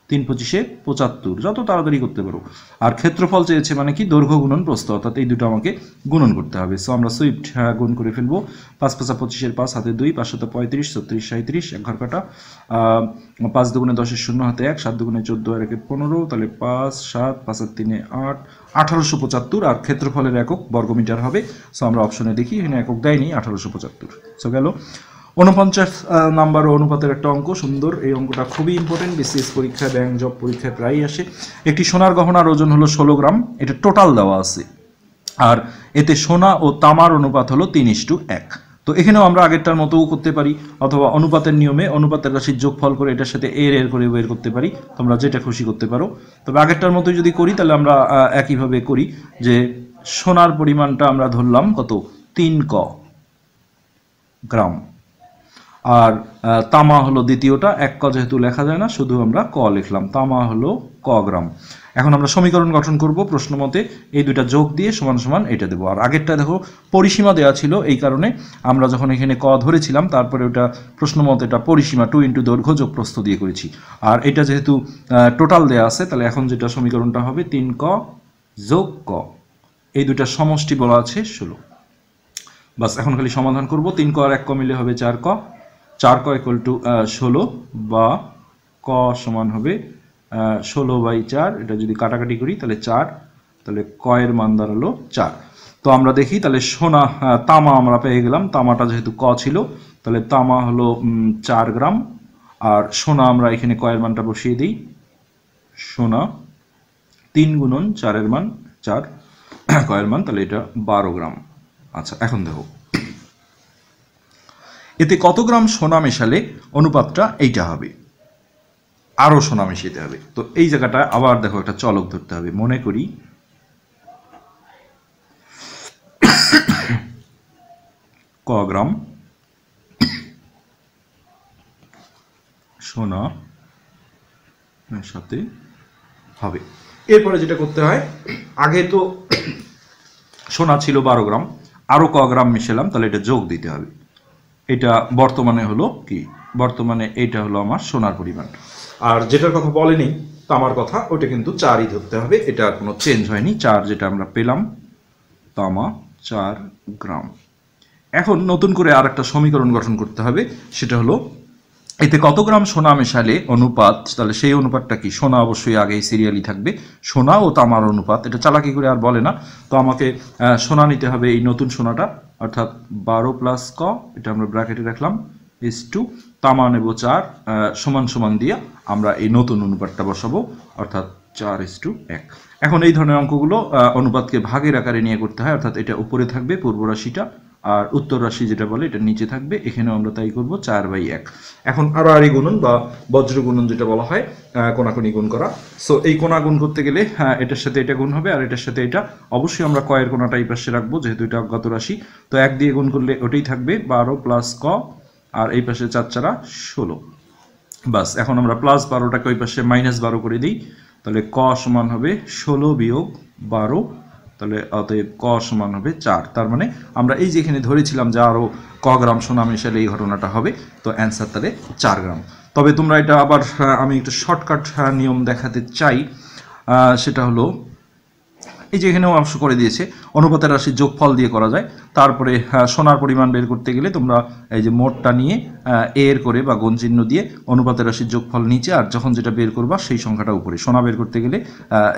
3 25 75, যত তাড়াতাড়ি করতে পারো। আর ক্ষেত্রফল চেয়েছে মানে কি দৈর্ঘ্য গুণন প্রস্থ, অর্থাৎ এই দুটো আমাকে গুণন করতে হবে। সো আমরা সুইফট গুণ করে ফেলবো, 5 5 25 5 হাতে 2, 5 7 35, 36 37, এক ঘর কাটা, 5 দুগুণে 10 0 হাতে 1, 7 দুগুণে 14 আর 1 15, তাহলে 5 7 5 আর 3 8, 1875, আর ক্ষেত্রফলের একক বর্গমিটার হবে। সো আমরা অপশনে দেখি, এখানে একক দেয়নি, 1875। সো গেল 49 নাম্বার অনুপাতের একটা অঙ্ক, সুন্দর এই অঙ্কটা খুবই ইম্পর্টেন্ট, বিসিএস পরীক্ষায়, ব্যাংক জব পরীক্ষায় প্রায়ই আসে। একটি সোনার গহনার ওজন হলো 16 গ্রাম, এটা টোটাল দেওয়া আছে, আর এতে সোনা ও তামার অনুপাত হলো 3:1। তো এখানেও আমরা আগেরটার মতোও করতে পারি, অথবা অনুপাতের নিয়মে অনুপাতের রাশির যোগফল করে এটার সাথে এর করে বের করতে পারি, তোমরা যেটা খুশি করতে পারো। তবে আগেরটার মতোই যদি করি তাহলে আমরা একইভাবে করি, যে সোনার পরিমাণটা আমরা ধরলাম কত 3 ক গ্রাম, আর তামা হলো দ্বিতীয়টা, 1 ক যেহেতু লেখা যায় না, শুধু আমরা ক লিখলাম, তামা হলো ক গ্রাম। এখন আমরা সমীকরণ গঠন করব প্রশ্ন মতে, এই দুইটা যোগ দিয়ে সমান সমান এটা দেবো। আর আগেরটা দেখো পরিসীমা দেওয়া ছিল, এই কারণে আমরা যখন এখানে ক ধরেছিলাম তারপরে ওটা প্রশ্ন মতে এটা পরিসীমা 2 ইন্টু দৈর্ঘ্য যোগ প্রস্থ দিয়ে করেছি, আর এটা যেহেতু টোটাল দেওয়া আছে, তাহলে এখন যেটা সমীকরণটা হবে 3 ক যোগ ক, এই দুইটা সমষ্টি বলা আছে 16। বাস এখন খালি সমাধান করব, 3 ক আর 1 ক মিলে হবে 4 ক, 4 ক ইকুয়াল টু 16, বা ক সমান হবে 16/4, এটা যদি কাটাকাটি করি তাহলে 4, তাহলে ক এর মান দাঁড়ালো 4। তো আমরা দেখি তাহলে সোনা তামা আমরা পেয়ে গেলাম, তামাটা যেহেতু ক ছিল তাহলে তামা হলো 4 গ্রাম, আর সোনা আমরা এখানে কয়ের মানটা বসিয়ে দিই, সোনা 3 গুণন 4-এর মান 4 কয়ের মান, তাহলে এটা 12 গ্রাম। আচ্ছা এখন দেখো এতে কত গ্রাম সোনা মেশালে অনুপাতটা এইটা হবে, আরও সোনা মিশিয়ে হবে। তো এই জায়গাটা আবার দেখো একটা চলক ধরতে হবে, মনে করি ক গ্রাম সোনা সাথে হবে। এরপরে যেটা করতে হয়, আগে তো সোনা ছিল 12 গ্রাম, আরও ক গ্রাম মিশালাম, তাহলে এটা যোগ দিতে হবে। এটা বর্তমানে হলো কি, বর্তমানে এইটা হলো আমার সোনার পরিমাণ। আর যেটার কথা বলেনি তামার কথা, ওটা কিন্তু 4ই ধরতে হবে, এটা কোনো চেঞ্জ হয়নি, 4 যেটা আমরা পেলাম, তামা 4 গ্রাম। এখন নতুন করে আর একটা সমীকরণ গঠন করতে হবে, সেটা হলো এতে কত গ্রাম সোনা মেশালে অনুপাত, তাহলে সেই অনুপাতটা কি, সোনা অবশ্যই আগেই সিরিয়ালি থাকবে, সোনা ও তামার অনুপাত, এটা চালাকি করে আর বলে না। তো আমাকে সোনা নিতে হবে, এই নতুন সোনাটা, অর্থাৎ 12 প্লাস ক, এটা আমরা ব্র্যাকেটে রাখলাম, = তামা নেব 4, সমান সমান দিয়ে আমরা এই নতুন অনুপাতটা বসাবো, অর্থাৎ 4:1। এখন এই ধরনের অঙ্কগুলো অনুপাতকে ভাগের আকারে নিয়ে করতে হয়, অর্থাৎ এটা উপরে থাকবে পূর্ব রাশিটা, আর উত্তর রাশি যেটা বলে এটা নিচে থাকবে, এখানেও আমরা তাই করব 4/1। এখন আড়াআড়ি গুণন বা বজ্র গুণন যেটা বলা হয়, কোনাকুনি গুণ করা। সো এই কোনা গুণ করতে গেলে এটার সাথে এটা গুণ হবে, আর এটার সাথে এটা, অবশ্যই আমরা কয়ের কোনাটা এই পাশে রাখবো যেহেতু এটা অজ্ঞাত রাশি, তো 1 দিয়ে গুণ করলে ওটাই থাকবে 12 প্লাস ক, আর এই পাশে 4×4 16। বাস, এখন আমরা প্লাস 12টাকে ওই পাশে -12 করে দিই, তাহলে ক সমান হবে 16 বিয়োগ 12, তাহলে অতএব ক সমান হবে 4। তার মানে আমরা এই যে এখানে ধরেছিলাম যে আরও ক গ্রাম সোনা মেশালে এই ঘটনাটা হবে, তো অ্যান্সার তাহলে 4 গ্রাম। তবে তোমরা এটা আবার আমি একটু শর্টকাট নিয়ম দেখাতে চাই, সেটা হলো এই যে এখানেও অংশ করে দিয়েছে, অনুপাতের রাশির যোগফল দিয়ে করা যায়। তারপরে সোনার পরিমাণ বের করতে গেলে তোমরা এই যে মোটটা নিয়ে এর করে বা গুণ চিহ্ন দিয়ে অনুপাতের রাশির যোগফল নিচে, আর যখন যেটা বের করবা সেই সংখ্যাটা উপরে। সোনা বের করতে গেলে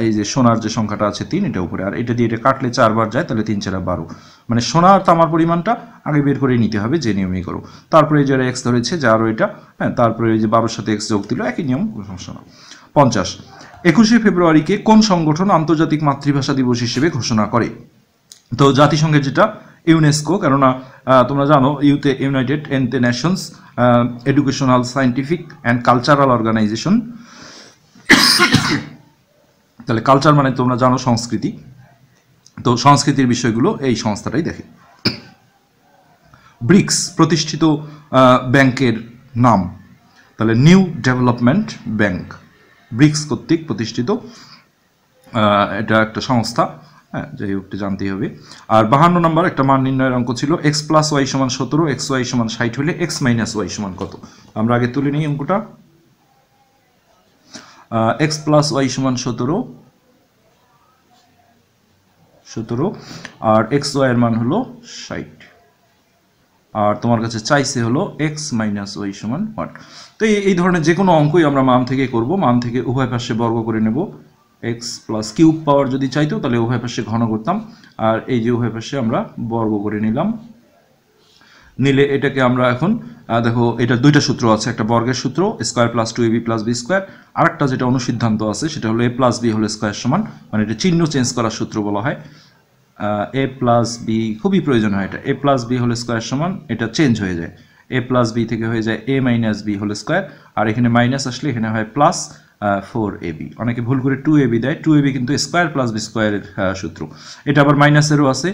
এই যে সোনার যে সংখ্যাটা আছে 3, এটা উপরে, আর এটা দিয়ে এটা কাটলে 4 বার যায়, তাহলে 3×4 12। মানে সোনা আর তামার পরিমাণটা আগে বের করে নিতে হবে, যে নিয়মেই করো। তারপরে এই যারা এক্স ধরেছে যে আরও এটা, হ্যাঁ, তারপরে এই যে 12-র সাথে এক্স যোগ দিল, একই নিয়ম, কোনো সমস্যা না। 50, 21শে ফেব্রুয়ারিকে কোন সংগঠন আন্তর্জাতিক মাতৃভাষা দিবস হিসেবে ঘোষণা করে? তো জাতিসংঘের যেটা ইউনেস্কো, কেননা তোমরা জানো United Nations Educational Scientific and Cultural Organization, তাহলে কালচার মানে তোমরা জানো সংস্কৃতি, তো সংস্কৃতির বিষয়গুলো এই সংস্থাটাই দেখে। ব্রিক্স প্রতিষ্ঠিত ব্যাংকের নাম, তাহলে নিউ ডেভেলপমেন্ট ব্যাংক, ব্রিক্স কর্তৃক প্রতিষ্ঠিত এটা একটা সংস্থা, হ্যাঁ, যাই হোক জানতেই হবে। আর 52 নম্বর একটা মান নির্ণয়ের অঙ্ক ছিল, x + y = 17, xy = 60 হলে x - y সমান কত? আমরা আগে তুলে নিই অঙ্কটা। x + y = 17, আর xy এর মান হলো 60, আর তোমার কাছে চাইছে হলো x - y সমান 1। তো এই ধরনের যে কোনো অঙ্কই আমরা মান থেকে করব, মান থেকে উভয় পাশে বর্গ করে নেব। x + কিউব পাওয়ার যদি চাইতো তাহলে উভয় পাশে ঘন করতাম, আর এই যে উভয় পাশে আমরা বর্গ করে নিলাম। নিলে এটাকে আমরা এখন দেখো, এটা দুইটা সূত্র আছে, একটা বর্গের সূত্র স্কয়ার + 2ab + b স্কয়ার, আরেকটা যেটা অনুসিদ্ধান্ত আছে সেটা হলো a + b হোল স্কয়ার সমান, মানে এটা চিহ্ন চেঞ্জ করার সূত্র বলা হয়। a + b খুবই প্রয়োজন হয়, এটা a + b হোল স্কয়ার সমান, এটা চেঞ্জ হয়ে যায়, a + b থেকে হয়ে যায় a - b হোল স্কয়ার, আর এখানে মাইনাস আসলে এখানে হয় +4ab। অনেকে ভুল করে 2ab দেয়, 2ab কিন্তু স্কয়ার + b স্কয়ারের সূত্র। এটা আবার মাইনাসেরও আছে,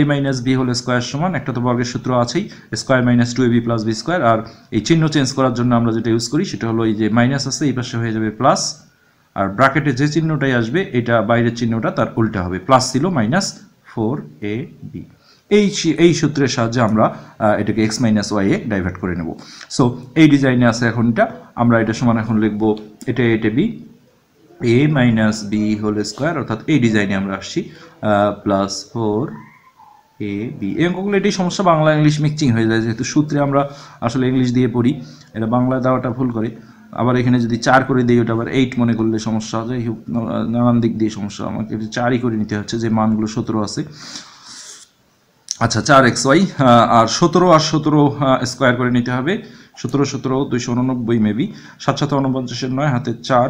a - b হোল স্কয়ার সমান, একটা তো বর্গের সূত্র আছেই, স্কয়ার - 2ab + b স্কয়ার, আর এই চিহ্ন চেঞ্জ করার জন্য আমরা যেটা ইউজ করি সেটা হলো এই যে মাইনাস আছে এই পাশে হয়ে যাবে প্লাস, আর ব্র্যাকেটে যে চিহ্নটাই আসবে এটা বাইরের চিহ্নটা তার উল্টা হবে, প্লাস ছিল -4ab। এই সূত্রের সাহায্যে আমরা এটাকে x - y এ ডাইভার্ট করে নেব। সো এই ডিজাইনে আছে এখন এটা, আমরা এটা সমান এখন লিখব এটা b a - b whole square, অর্থাৎ এই ডিজাইনে আমরা আসছি +4ab। এই অঙ্কগুলো এটাই সমস্যা, বাংলা ইংলিশ মিক্সিং হয়ে যায়, যেহেতু সূত্রে আমরা আসলে ইংলিশ দিয়ে পড়ি, এটা বাংলায় দেওয়াটা ভুল করে। আবার এখানে যদি 4 করে দিই ওটা আবার 8 মনে করলে সমস্যা, যাই হোক নানান দিক দিয়ে সমস্যা, আমাকে 4ই করে নিতে হচ্ছে, যে মানগুলো 17 আছে। আচ্ছা 4xy আর 17 আর 17 স্কোয়ার করে নিতে হবে। 17 17 289 মেবি। 7 7 49 9 হাতে 4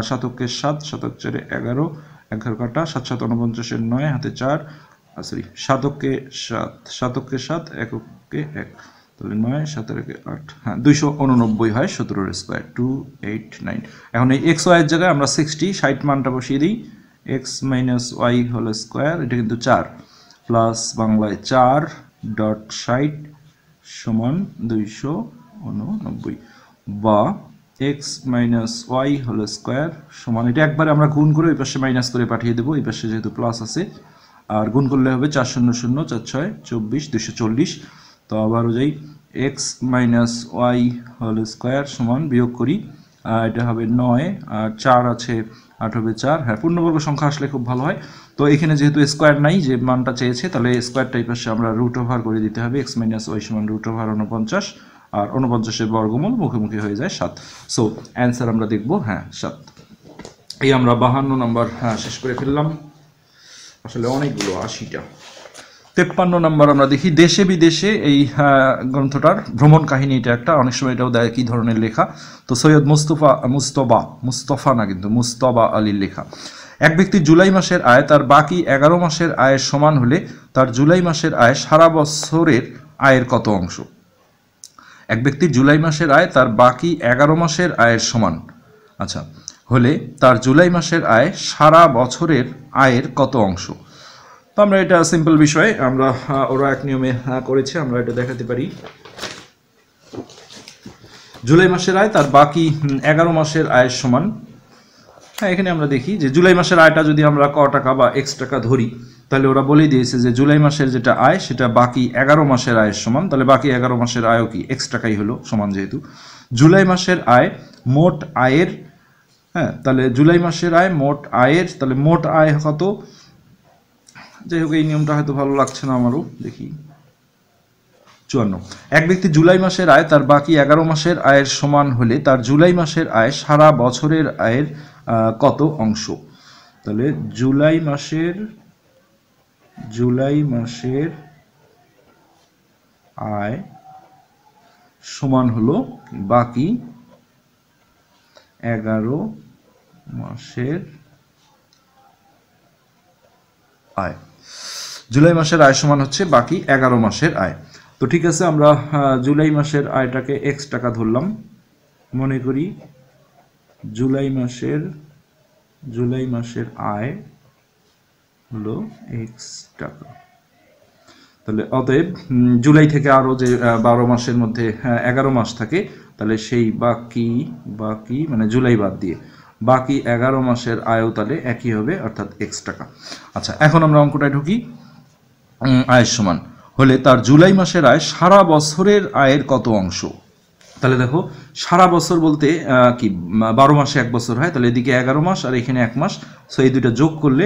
7 7 7 4 11 11 কাটা 7 7 49 9 হাতে 4 সরি 7 7 7 1 তাহলে 9 7 8 হ্যাঁ 289 হয় 17 এর স্কোয়ার 289। এখন এই এক্স ওয়াই এর জায়গায় আমরা 60 মানটা বসিয়ে দিই। x minus y whole square, এটা কিন্তু 4 প্লাস বাংলায় 4 ডট 60 সমান 289 বা x minus y whole square সমান, এটা একবারে আমরা গুণ করে ওই পাশে মাইনাস করে পাঠিয়ে দেবো, এই পাশে যেহেতু প্লাস আছে, আর গুণ করলে হবে 4 0 0 4 6 24 240। তো আবারও যাই x minus y whole square সমান, বিয়োগ করি এটা হবে 9 আর 4 আছে 8 হবে 4। হ্যাঁ পূর্ণবর্গ সংখ্যা আসলে খুব ভালো হয়। তো এখানে যেহেতু স্কোয়ার নাই, যে মানটা চেয়েছে, তাহলে স্কোয়ার টাইপের আমরা রুট ওভার করে দিতে হবে। x মাইনাস ওয়াই সমান রুট ওভার 49 আর 49-এর বর্গমূল মুখোমুখি হয়ে যায় 7। সো অ্যান্সার আমরা দেখব হ্যাঁ 7। এই আমরা 52 নম্বর শেষ করে ফেললাম, আসলে অনেকগুলো 80টা। 53 নম্বর আমরা দেখি দেশে বিদেশে, এই গ্রন্থটার ভ্রমণ কাহিনী, এটা একটা, অনেক সময় এটাও দেয় কী ধরনের লেখা। তো সৈয়দ মুস্তফা না কিন্তু মুস্তবা আলীর লেখা। এক ব্যক্তি জুলাই মাসের আয় তার বাকি 11 মাসের আয়ের সমান হলে তার জুলাই মাসের আয় সারা বছরের আয়ের কত অংশ? এক ব্যক্তির জুলাই মাসের আয় তার বাকি 11 মাসের আয়ের সমান, আচ্ছা, হলে তার জুলাই মাসের আয় সারা বছরের আয়ের কত অংশ? তো আমরা এটা সিম্পল বিষয়, আমরা ওরা এক নিয়মে করেছে, আমরা এটা দেখাতে পারি। জুলাই মাসের আয় তার বাকি 11 মাসের আয়ের সমান। হ্যাঁ এখানে আমরা দেখি যে জুলাই মাসের আয়টা যদি আমরা ক টাকা বা x টাকা ধরি, তাহলে ওরা বলেই দিয়েছে যে জুলাই মাসের যেটা আয় সেটা বাকি 11 মাসের আয়ের সমান। তাহলে বাকি 11 মাসের আয়ও কি x টাকাই হলো সমান, যেহেতু জুলাই মাসের আয় মোট আয়ের, হ্যাঁ তাহলে জুলাই মাসের আয় মোট আয়ের, তাহলে মোট আয় কত? যাই হোক এই নিয়মটা হয়তো ভালো লাগছে না আমারও, দেখি 54। এক ব্যক্তি জুলাই মাসের আয় তার বাকি 11 মাসের আয়ের সমান হলে তার জুলাই মাসের আয় সারা বছরের আয়ের কত অংশ? তাহলে জুলাই মাসের আয় সমান হলো বাকি 11 মাসের আয়। জুলাই মাসের আয় সমান হচ্ছে বাকি 11 মাসের আয়। তো ঠিক আছে, আমরা জুলাই মাসের আয়টাকে x টাকা ধরলাম, মনে করি জুলাই মাসের আয় হলো x টাকা। তাহলে অতএব জুলাই থেকে আরো যে 12 মাসের মধ্যে 11 মাস থাকে, তাহলে সেই বাকি মানে জুলাই বাদ দিয়ে বাকি 11 মাসের আয়ও তাহলে একই হবে, অর্থাৎ x টাকা। আচ্ছা এখন আমরা অঙ্কটায় ঢুকি। আয়ের সমান হলে তার জুলাই মাসের আয় সারা বছরের আয়ের কত অংশ? তাহলে দেখো সারা বছর বলতে কি 12 মাসে 1 বছর হয়, তাহলে এদিকে 11 মাস আর এখানে 1 মাস, সো এই দুইটা যোগ করলে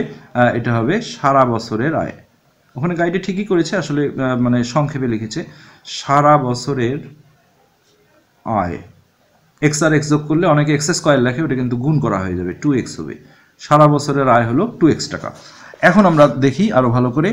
এটা হবে সারা বছরের আয়। ওখানে গাইডে ঠিকই করেছে, আসলে মানে সংক্ষেপে লিখেছে সারা বছরের আয়। এক্স আর এক্স যোগ করলে অনেকে এক্স স্কোয়ার লেখে, ওটা কিন্তু গুণ করা হয়ে যাবে, 2x হবে। সারা বছরের আয় হলো 2x টাকা। এখন আমরা দেখি আরো ভালো করে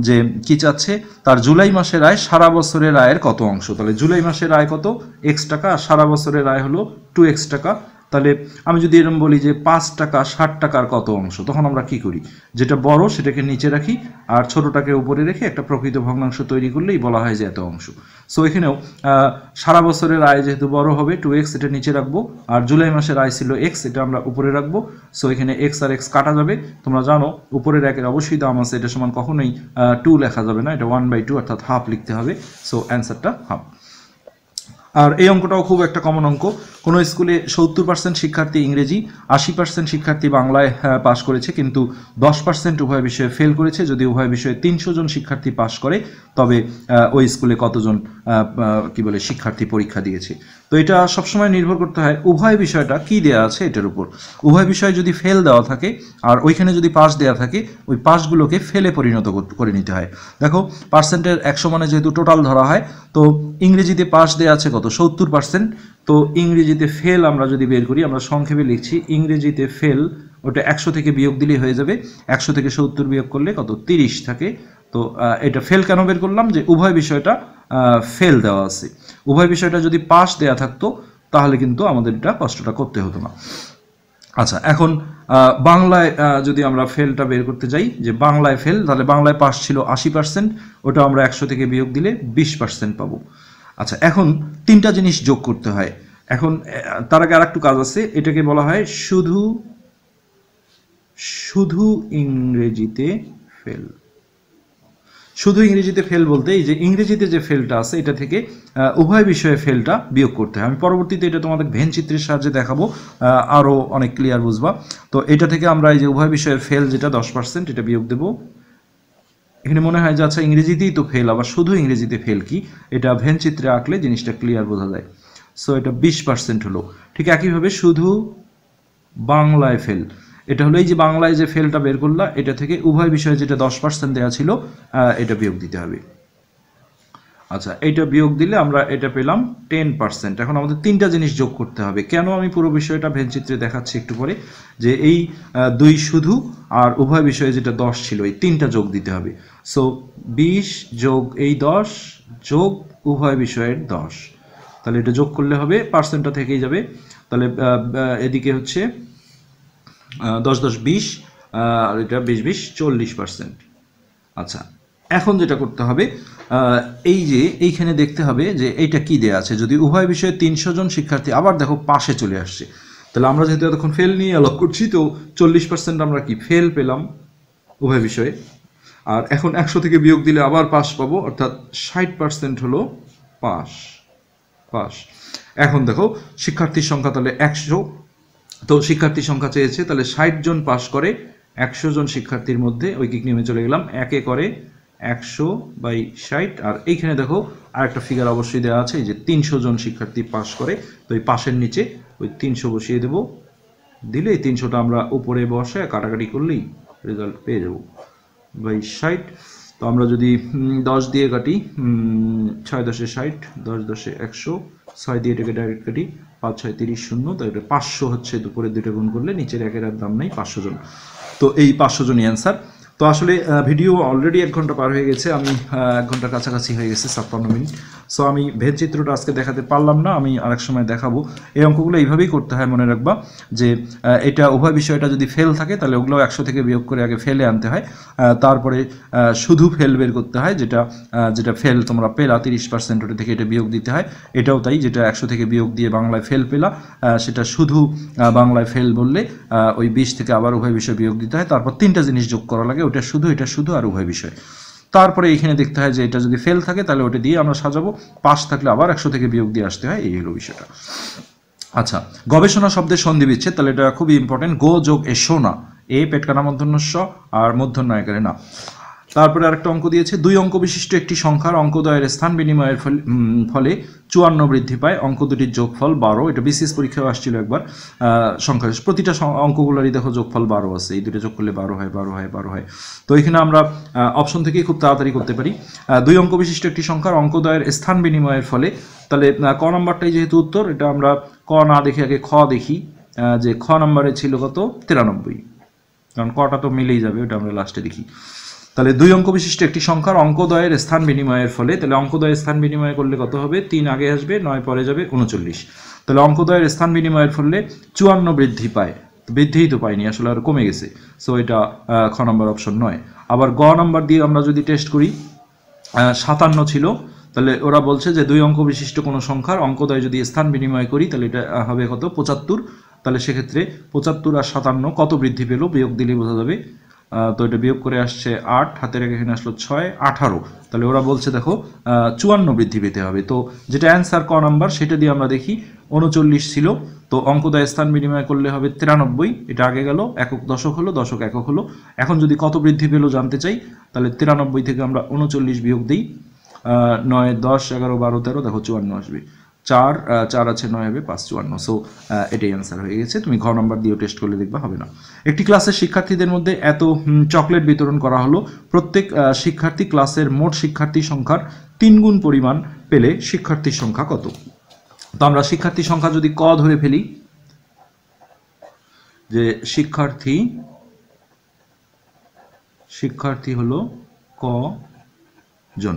যে কি চাচ্ছে, তার জুলাই মাসের আয় সারা বছরের আয়ের কত অংশ? তাহলে জুলাই মাসের আয় কত? x টাকা, আর সারা বছরের আয় হলো 2x টাকা। তাহলে আমি যদি এরকম বলি যে 5 টাকা 60 টাকার কত অংশ, তখন আমরা কি করি, যেটা বড় সেটাকে নিচে রাখি আর ছোটটাকে উপরে রেখে একটা প্রকৃত ভগ্নাংশ তৈরি করলেই বলা হয় যে এত অংশ। সো এখানেও সারা বছরের আয় যেহেতু বড় হবে 2x, এটা নিচে রাখবো, আর জুলাই মাসের আয় ছিল x, এটা আমরা উপরে রাখবো। সো এখানে x আর x কাটা যাবে, তোমরা জানো উপরের একের অবশ্যই দাম আছে, এটা সমান কখনোই 2 লেখা যাবে না, এটা 1/2 অর্থাৎ হাফ লিখতে হবে। সো অ্যান্সারটা হাফ। আর এই অঙ্কটাও খুব একটা কমন অঙ্ক। কোনো স্কুলে 70% শিক্ষার্থী ইংরেজি, 80% শিক্ষার্থী বাংলায় পাশ করেছে, কিন্তু 10% উভয় বিষয়ে ফেল করেছে। যদি উভয় বিষয়ে 300 জন শিক্ষার্থী পাশ করে, তবে ওই স্কুলে কতজন শিক্ষার্থী পরীক্ষা দিয়েছে। তো এটা সবসময় নির্ভর করতে হয় উভয় বিষয়টা কি দেওয়া আছে এটার উপর। উভয় বিষয় যদি ফেল দেওয়া থাকে আর ওইখানে যদি পাস দেওয়া থাকে, ওই পাসগুলোকে ফেলে পরিণত করে নিতে হয়। দেখো পার্সেন্টের 100 মানে যেহেতু টোটাল ধরা হয়, তো ইংরেজিতে পাস দেওয়া আছে কত? 70%। তো ইংরেজিতে ফেল আমরা যদি বের করি, আমরা সংক্ষেপে লিখছি ইংরেজিতে ফেল, ওটা 100 থেকে বিয়োগ দিলেই হয়ে যাবে। 100 থেকে 70 বিয়োগ করলে কত? 30 থাকে। তো এটা ফেল কেন বের করলাম, যে উভয় বিষয়টা ফেল দেওয়া আছে, উভয় বিষয়টা যদি পাস দেওয়া থাকতো তাহলে কিন্তু আমাদের এটা কষ্টটা করতে হতো না। আচ্ছা, এখন বাংলায় যদি আমরা ফেলটা বের করতে যাই, যে বাংলায় ফেল, তাহলে বাংলায় পাস ছিল 80%, ওটা আমরা 100 থেকে বিয়োগ দিলে 20% পাবো। আচ্ছা, এখন তিনটা জিনিস যোগ করতে হয়। এখন তার আগে আর একটু কাজ আছে, এটাকে বলা হয় শুধু শুধু ইংরেজিতে ফেল। শুধু ইংরেজিতে ফেল বলতে এই যে ইংরেজিতে যে ফেলটা আছে এটা থেকে উভয় বিষয়ে ফেলটা বিয়োগ করতে হয়। আমি পরবর্তীতে এটা তোমাদের ভেন চিত্রের সাহায্যে দেখাবো, আরও অনেক ক্লিয়ার বুঝবা। তো এটা থেকে আমরা এই যে উভয় বিষয়ের ফেল যেটা 10% এটা বিয়োগ দেবো। এখানে মনে হয় যে আচ্ছা ইংরেজিতেই তো ফেল, আবার শুধু ইংরেজিতে ফেল কি, এটা ভেন চিত্রে আঁকলে জিনিসটা ক্লিয়ার বোঝা যায়। সো এটা 20% হলো। ঠিক একইভাবে শুধু বাংলায় ফেল, এটা হলো এই যে বাংলায় যে ফেলটা বের করলা এটা থেকে উভয় বিষয়ে যেটা 10% দেওয়া ছিল এটা বিয়োগ দিতে হবে। আচ্ছা, এইটা বিয়োগ দিলে আমরা এটা পেলাম 10%। এখন আমাদের তিনটা জিনিস যোগ করতে হবে। কেন আমি পুরো বিষয়টা ভেনচিত্রে দেখাচ্ছি একটু পরে, যে এই 2 শুধু আর উভয় বিষয়ে যেটা 10 ছিল এই তিনটা যোগ দিতে হবে। সো 20 যোগ এই 10 যোগ উভয় বিষয়ের 10, তাহলে এটা যোগ করলে হবে, পার্সেন্টটা থেকেই যাবে। তাহলে এদিকে হচ্ছে 10 10 20, আর এটা 20 20 40%। আচ্ছা, এখন যেটা করতে হবে, এই যে এইখানে দেখতে হবে যে এইটা কি দেয়া আছে। যদি উভয় বিষয়ে 300 জন শিক্ষার্থী, আবার দেখো পাশে চলে আসছে, তাহলে আমরা যেহেতু এতক্ষণ ফেল নিয়ে আলোক করছি, তো 40% আমরা কি ফেল পেলাম উভয় বিষয়ে। আর এখন 100 থেকে বিয়োগ দিলে আবার পাস পাবো, অর্থাৎ 60% হলো পাস। পাস। এখন দেখো শিক্ষার্থীর সংখ্যা তাহলে 100, তো শিক্ষার্থীর সংখ্যা চেয়েছে, তাহলে 60 জন পাস করে 100 জন শিক্ষার্থীর মধ্যে ঐকিক নিয়মে চলে গেলাম, একে করে 100/60। আর এইখানে দেখো আর একটা ফিগার অবশ্যই দেওয়া আছে, এই যে 300 জন শিক্ষার্থী পাস করে, তো এই পাশের নিচে ওই 300 বসিয়ে দেব, দিলে এই 300টা আমরা উপরে বসে কাটাকাটি করলেই রেজাল্ট পেয়ে যাব বাই 60। তো আমরা যদি 10 দিয়ে কাটি, 6 10 60, 10 10 100, 6 দিয়ে এটাকে ডাইরেক্ট কাটি, 5 6 30 0, তো এটা 500 হচ্ছে, দুপুরের দুটো গুণ করলে নিচের একের আর দাম নেই, 500 জন। তো এই 500 জনই অ্যান্সার। তো আসলে ভিডিও অলরেডি 1 ঘন্টা পার হয়ে গেছে, আমি 1 ঘন্টার কাছাকাছি হয়ে গেছে, 56 মিনিট। সো আমি ভেদ চিত্রটা আজকে দেখাতে পারলাম না, আমি আরেক সময় দেখাবো। এই অঙ্কগুলো এইভাবেই করতে হয়, মনে রাখবা যে এটা উভয় বিষয়টা যদি ফেল থাকে তাহলে ওগুলো 100 থেকে বিয়োগ করে আগে ফেলে আনতে হয়, তারপরে শুধু ফেল বের করতে হয়, যেটা ফেল তোমরা পেলা 30%, ওটা থেকে এটা বিয়োগ দিতে হয়। এটাও তাই, যেটা 100 থেকে বিয়োগ দিয়ে বাংলায় ফেল পেলা সেটা শুধু বাংলায় ফেল বললে ওই 20 থেকে আবার উভয় বিষয় বিয়োগ দিতে হয়। তারপর তিনটা জিনিস যোগ করা লাগে, ওটা শুধু, এটা শুধু, আর উভয় বিষয়। তারপরে এখানে দেখতে হয় যে এটা যদি ফেল থাকে তাহলে ওটা দিয়ে আমরা সাজাবো, পাস থাকলে আবার 100 থেকে বিয়োগ দিয়ে আসতে হয়, এই হলো বিষয়টা। আচ্ছা, গবেষণা শব্দের সন্ধি বিচ্ছেদ, তাহলে এটা খুবই ইম্পর্টেন্ট। গো যোগ এসো না, এ পেটকানা মূর্ধন্য ষ আর মূর্ধন্য একারে না। তারপরে আরেকটা অঙ্ক দিয়েছে, 2 অঙ্ক বিশিষ্ট একটি সংখ্যার অঙ্কদ্বয়ের স্থান বিনিময়ের ফলে 54 বৃদ্ধি পায়, অঙ্ক দুটির যোগফল 12। এটা বিসিএস পরীক্ষায় আসছিল একবার, সংখ্যা প্রতিটা অঙ্কগুলোরই দেখো যোগফল 12 আছে, এই দুটো যোগ করলে 12 হয় 12 হয় 12 হয়। তো এখানে আমরা অপশন থেকেই খুব তাড়াতাড়ি করতে পারি। 2 অঙ্ক বিশিষ্ট একটি সংখ্যার অঙ্কদ্বয়ের স্থান বিনিময়ের ফলে, তাহলে ক নাম্বারটাই যেহেতু উত্তর, এটা আমরা ক না দেখে আগে খ দেখি, যে খ নাম্বারে ছিল কত 93, কারণ কটা তো মিলেই যাবে, ওটা আমরা লাস্টে দেখি। তাহলে 2 অঙ্ক বিশিষ্ট একটি সংখ্যার অঙ্কদ্বয়ের স্থান বিনিময়ের ফলে, তাহলে অঙ্কদ্বয়ের স্থান বিনিময় করলে কত হবে, 3 আগে আসবে, 9 পরে যাবে, 39। তাহলে অঙ্কদ্বয়ের স্থান বিনিময়ের ফলে 54 বৃদ্ধি পায়, বৃদ্ধিই তো পাইনি আসলে, আর কমে গেছে। সো এটা খ নম্বর অপশন নয়। আবার গ নাম্বার দিয়ে আমরা যদি টেস্ট করি, 57 ছিল, তাহলে ওরা বলছে যে 2 অঙ্ক বিশিষ্ট কোনো সংখ্যার অঙ্কদ্বয় যদি স্থান বিনিময় করি তাহলে এটা হবে কত 75। তাহলে সেক্ষেত্রে 75 আর 57 কত বৃদ্ধি পেল, বিয়োগ দিলেই বোঝা যাবে। তো এটা বিয়োগ করে আসছে 8, হাতের এখানে আসলো 6, 18। তাহলে ওরা বলছে দেখো 54 বৃদ্ধি পেতে হবে। তো যেটা অ্যান্সার ক নাম্বার, সেটা দিয়ে আমরা দেখি 39 ছিল, তো অঙ্কদ্বয় স্থান বিনিময় করলে হবে 93, এটা আগে গেল, একক দশক হলো, দশক একক হলো। এখন যদি কত বৃদ্ধি পেল জানতে চাই, তাহলে 93 থেকে আমরা 39 বিয়োগ দিই, 9 10 11 12 13, দেখো 54 আসবে, 4 আছে 9 হবে 5 54। সো এটাই অ্যান্সার হয়ে গেছে। তুমি ঘ নাম্বার দিয়েও টেস্ট করলে দেখবা হবে না। একটি ক্লাসের শিক্ষার্থীদের মধ্যে এত চকলেট বিতরণ করা হলো, প্রত্যেক শিক্ষার্থী ক্লাসের মোট শিক্ষার্থী সংখ্যার 3 গুণ পরিমাণ পেলে শিক্ষার্থীর সংখ্যা কত? তো আমরা শিক্ষার্থী সংখ্যা যদি ক ধরে ফেলি, যে শিক্ষার্থী হলো ক, ক জন।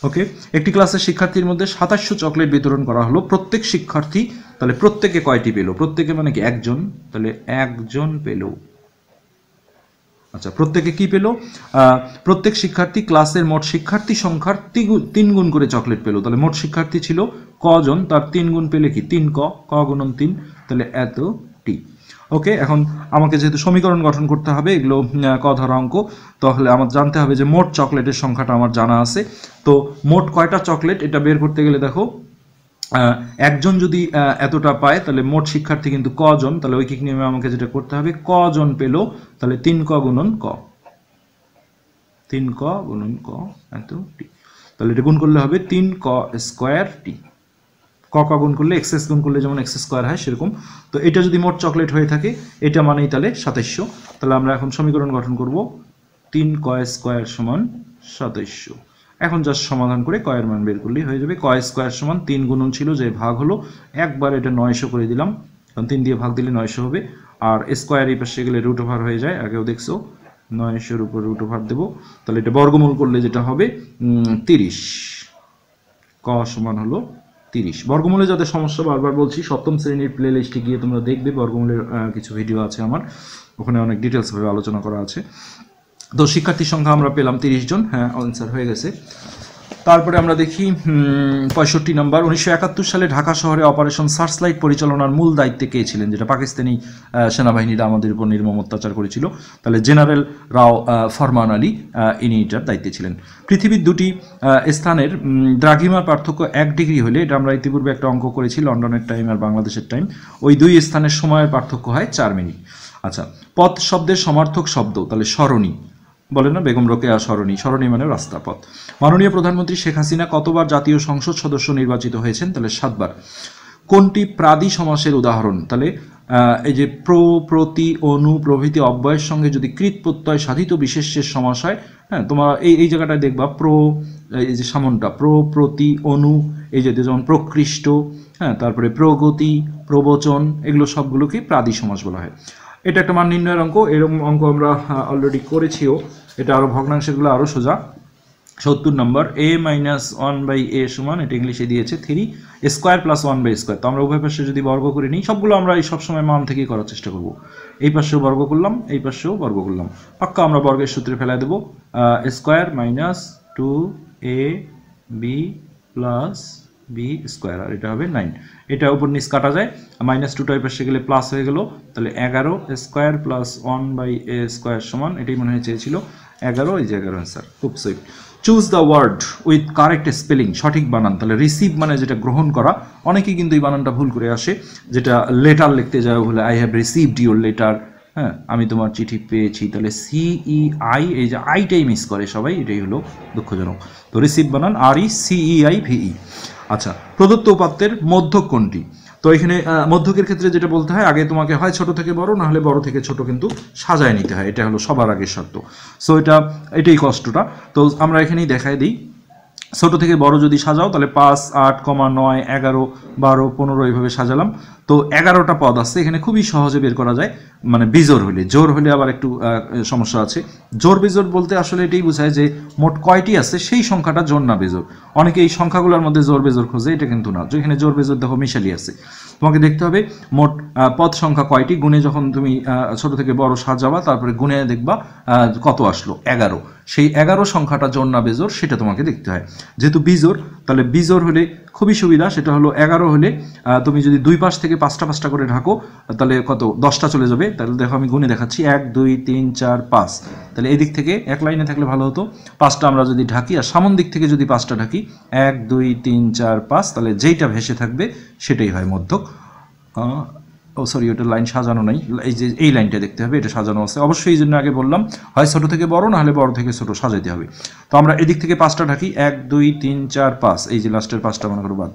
ওকে, একটি ক্লাসের শিক্ষার্থীর মধ্যে 2700 চকলেট বিতরণ করা হলো। প্রত্যেক শিক্ষার্থী তাহলে প্রত্যেকে কয়টি পেল? প্রত্যেকে মানে কি একজন, তাহলে একজন পেল। আচ্ছা, প্রত্যেকে কি পেল? প্রত্যেক শিক্ষার্থী ক্লাসের মোট শিক্ষার্থী সংখ্যার 3 গুণ করে চকলেট পেল। তাহলে মোট শিক্ষার্থী ছিল কজন, তার 3 গুণ পেলে কি 3 ক গুণন 3, তাহলে এতটি। ওকে, এখন আমাকে যেহেতু সমীকরণ গঠন করতে হবে, এগুলো ক ধরা অঙ্ক, তাহলে আমার জানতে হবে যে মোট চকলেটের সংখ্যাটা আমার জানা আছে। তো মোট কয়টা চকলেট এটা বের করতে গেলে দেখো, একজন যদি এতটা পায় তাহলে মোট শিক্ষার্থী কিন্তু কজন, তাহলে ঐকিক নিয়মে আমাকে যেটা করতে হবে কজন পেল, তাহলে 3 ক গুণন ক, 3 ক গুণন ক এতটি। তাহলে এটা গুণ করলে হবে 3 ক স্কোয়ার টি। ক গুণ করলে এক্স গুণ করলে যেমন এক্স স্কোয়ার হয় সেরকম। তো এটা যদি মোট চকলেট হয়ে থাকে এটা মানেই তাহলে 2700। তাহলে আমরা এখন সমীকরণ গঠন করব 3 ক স্কোয়ার সমান 2700। এখন জাস্ট সমাধান করে কয়ের মান বের করলেই হয়ে যাবে। ক স্কোয়ার সমান 3 গুণন ছিল যে ভাগ হলো, একবার এটা 900 করে দিলাম, কারণ 3 দিয়ে ভাগ দিলে 900 হবে। আর স্কোয়ার এই পাশে গেলে রুট ওভার হয়ে যায়, আগেও দেখছো 900-এর উপর রুট ওভার দেবো। তাহলে এটা বর্গমূল করলে যেটা হবে 30। ক সমান হলো 30। বর্গমূলে যাদের সমস্যা বারবার বলছি, সপ্তম শ্রেণীর প্লে লিস্টে গিয়ে তোমরা দেখবে, বর্গমূলের কিছু ভিডিও আছে আমার, ওখানে অনেক ডিটেলসভাবে আলোচনা করা আছে। তো শিক্ষার্থীর সংখ্যা আমরা পেলাম 30 জন, হ্যাঁ আনসার হয়ে গেছে। তারপরে আমরা দেখি 65 নম্বর। 1971 সালে ঢাকা শহরে অপারেশন সার্চলাইট পরিচালনার মূল দায়িত্বে কে ছিলেন, যেটা পাকিস্তানি সেনাবাহিনীরা আমাদের উপর নির্মম অত্যাচার করেছিল। তাহলে জেনারেল রাও ফরমান আলী ইনি এটার দায়িত্বে ছিলেন। পৃথিবীর দুটি স্থানের দ্রাঘিমার পার্থক্য 1 ডিগ্রি হলে, এটা আমরা ইতিপূর্বে একটা অঙ্ক করেছি, লন্ডনের টাইম আর বাংলাদেশের টাইম, ওই দুই স্থানের সময়ের পার্থক্য হয় 4 মিনিট। আচ্ছা, পথ শব্দের সমার্থক শব্দ, তাহলে সরণি, বলে না বেগম রোকেয়া সরণি, সরণি মানে রাস্তা, পথ। মাননীয় প্রধানমন্ত্রী শেখ হাসিনা কতবার জাতীয় সংসদ সদস্য নির্বাচিত হয়েছেন, তাহলে 7 বার। কোনটি প্রাদি সমাসের উদাহরণ, তাহলে এই যে প্র, প্রতি, অনু প্রভৃতি অব্যয়ের সঙ্গে যদি কৃত প্রত্যয় সাধিত বিশেষ্যের সমাস হয়, হ্যাঁ তোমার এই জায়গাটায় দেখবা এই যে সামনটা প্রতি, অনু, এই যে যেমন প্রকৃষ্ট, হ্যাঁ তারপরে প্রগতি, প্রবচন, এগুলো সবগুলোকে প্রাদি সমাস বলা হয়। এটা একটা মান নির্ণয়ের অঙ্ক, এরকম অঙ্ক আমরা অলরেডি করেছিও, এটা আরও ভগ্নাংশগুলো আরও সোজা। 70 নম্বর। a-1/a সমান, এটা ইংলিশে দিয়েছে 3 স্কোয়ার প্লাস 1/স্কোয়ার। তো আমরা উভয় পাশে যদি বর্গ করে নিই, সবগুলো আমরা এই সবসময় মান থেকেই করার চেষ্টা করব। এই পাশেও বর্গ করলাম, এই পাশেও বর্গ করলাম, পাক্কা আমরা বর্গের সূত্রে ফেলায় দেবো। Square minus 2ab plus B square, আর এটা হবে 9। এটা উপর নিচ কাটা যায়, -2টা এই পাশে গেলে প্লাস হয়ে গেল, তাহলে 11 স্কোয়ার প্লাস 1/a স্কোয়ার সমান, এটাই মনে হয় চেয়েছিল 11, এই যে 11 অ্যান্সার। খুব sweet. Choose the word with correct spelling, সঠিক বানান। তাহলে রিসিভ মানে যেটা গ্রহণ করা, অনেকেই কিন্তু এই বানানটা ভুল করে আসে, যেটা লেটার লিখতে যাওয়া হলে I have received your letter, হ্যাঁ আমি তোমার চিঠি পেয়েছি, তাহলে CEI, এই যে আইটাই মিস করে সবাই, এটাই হলো দুঃখজনক। তো রিসিভ বানান RECEIVE। আচ্ছা, প্রদত্ত উপাত্তের মধ্যক কোনটি? তো এখানে মধ্যকের ক্ষেত্রে যেটা বলতে হয়, আগে তোমাকে হয় ছোট থেকে বড়, না হলে বড় থেকে ছোট কিন্তু সাজায় নিতে হয়, এটা হলো সবার আগের শর্ত। সো এটাই কষ্টটা। তো আমরা এখানেই দেখাই দিই, ছোট থেকে বড় যদি সাজাও তাহলে 5, 8, 9, 11, 12, 15 এইভাবে সাজালাম। তো 11টা পদ আছে এখানে, খুবই সহজে বের করা যায়, মানে বিজোড় হলে। জোর হলে আবার একটু সমস্যা আছে। জোর বিজোড় বলতে আসলে এটাই বোঝায় যে মোট কয়টি আছে সেই সংখ্যাটা জোর না বেজোড়। অনেকে এই সংখ্যাগুলোর মধ্যে জোর বেজোড় খোঁজে, এটা কিন্তু না। যেখানে জোর বেজোড় দেখো মিশালি আছে, তোমাকে দেখতে হবে মোট পদ সংখ্যা কয়টি, গুণে যখন তুমি ছোট থেকে বড় সাজাবা, তারপরে গুণে দেখবা কত আসলো, 11। সেই 11 সংখ্যাটা জোর না বেজোড় সেটা তোমাকে দেখতে হয়। যেহেতু বিজোড়, তাহলে বিজোড় হলে খুবই সুবিধা, সেটা হলো 11 হলে তুমি যদি দুই পাশ থেকে 5টা করে ঢাকো, তাহলে কত, 10টা চলে যাবে। তাহলে দেখো আমি গুণে দেখাচ্ছি, 1, 2, 3, 4, 5। তাহলে এদিক থেকে এক লাইনে থাকলে ভালো হতো, 5টা আমরা যদি ঢাকি, আর সামন দিক থেকে যদি 5টা ঢাকি, 1, 2, 3, 4, 5, তাহলে যেইটা ভেসে থাকবে সেটাই হয় মধ্যক। সরি, ওটা লাইন সাজানো নাই, এই যে এই লাইনটা দেখতে হবে, এটা সাজানো আছে অবশ্যই। এই জন্য আগে বললাম, হয় ছোট থেকে বড়, না হলে বড় থেকে ছোট সাজাইতে হবে। তো আমরা এদিক থেকে 5টা ঢাকি, 1, 2, 3, 4, 5, এই যে লাস্টের 5টা মনে করো বাদ।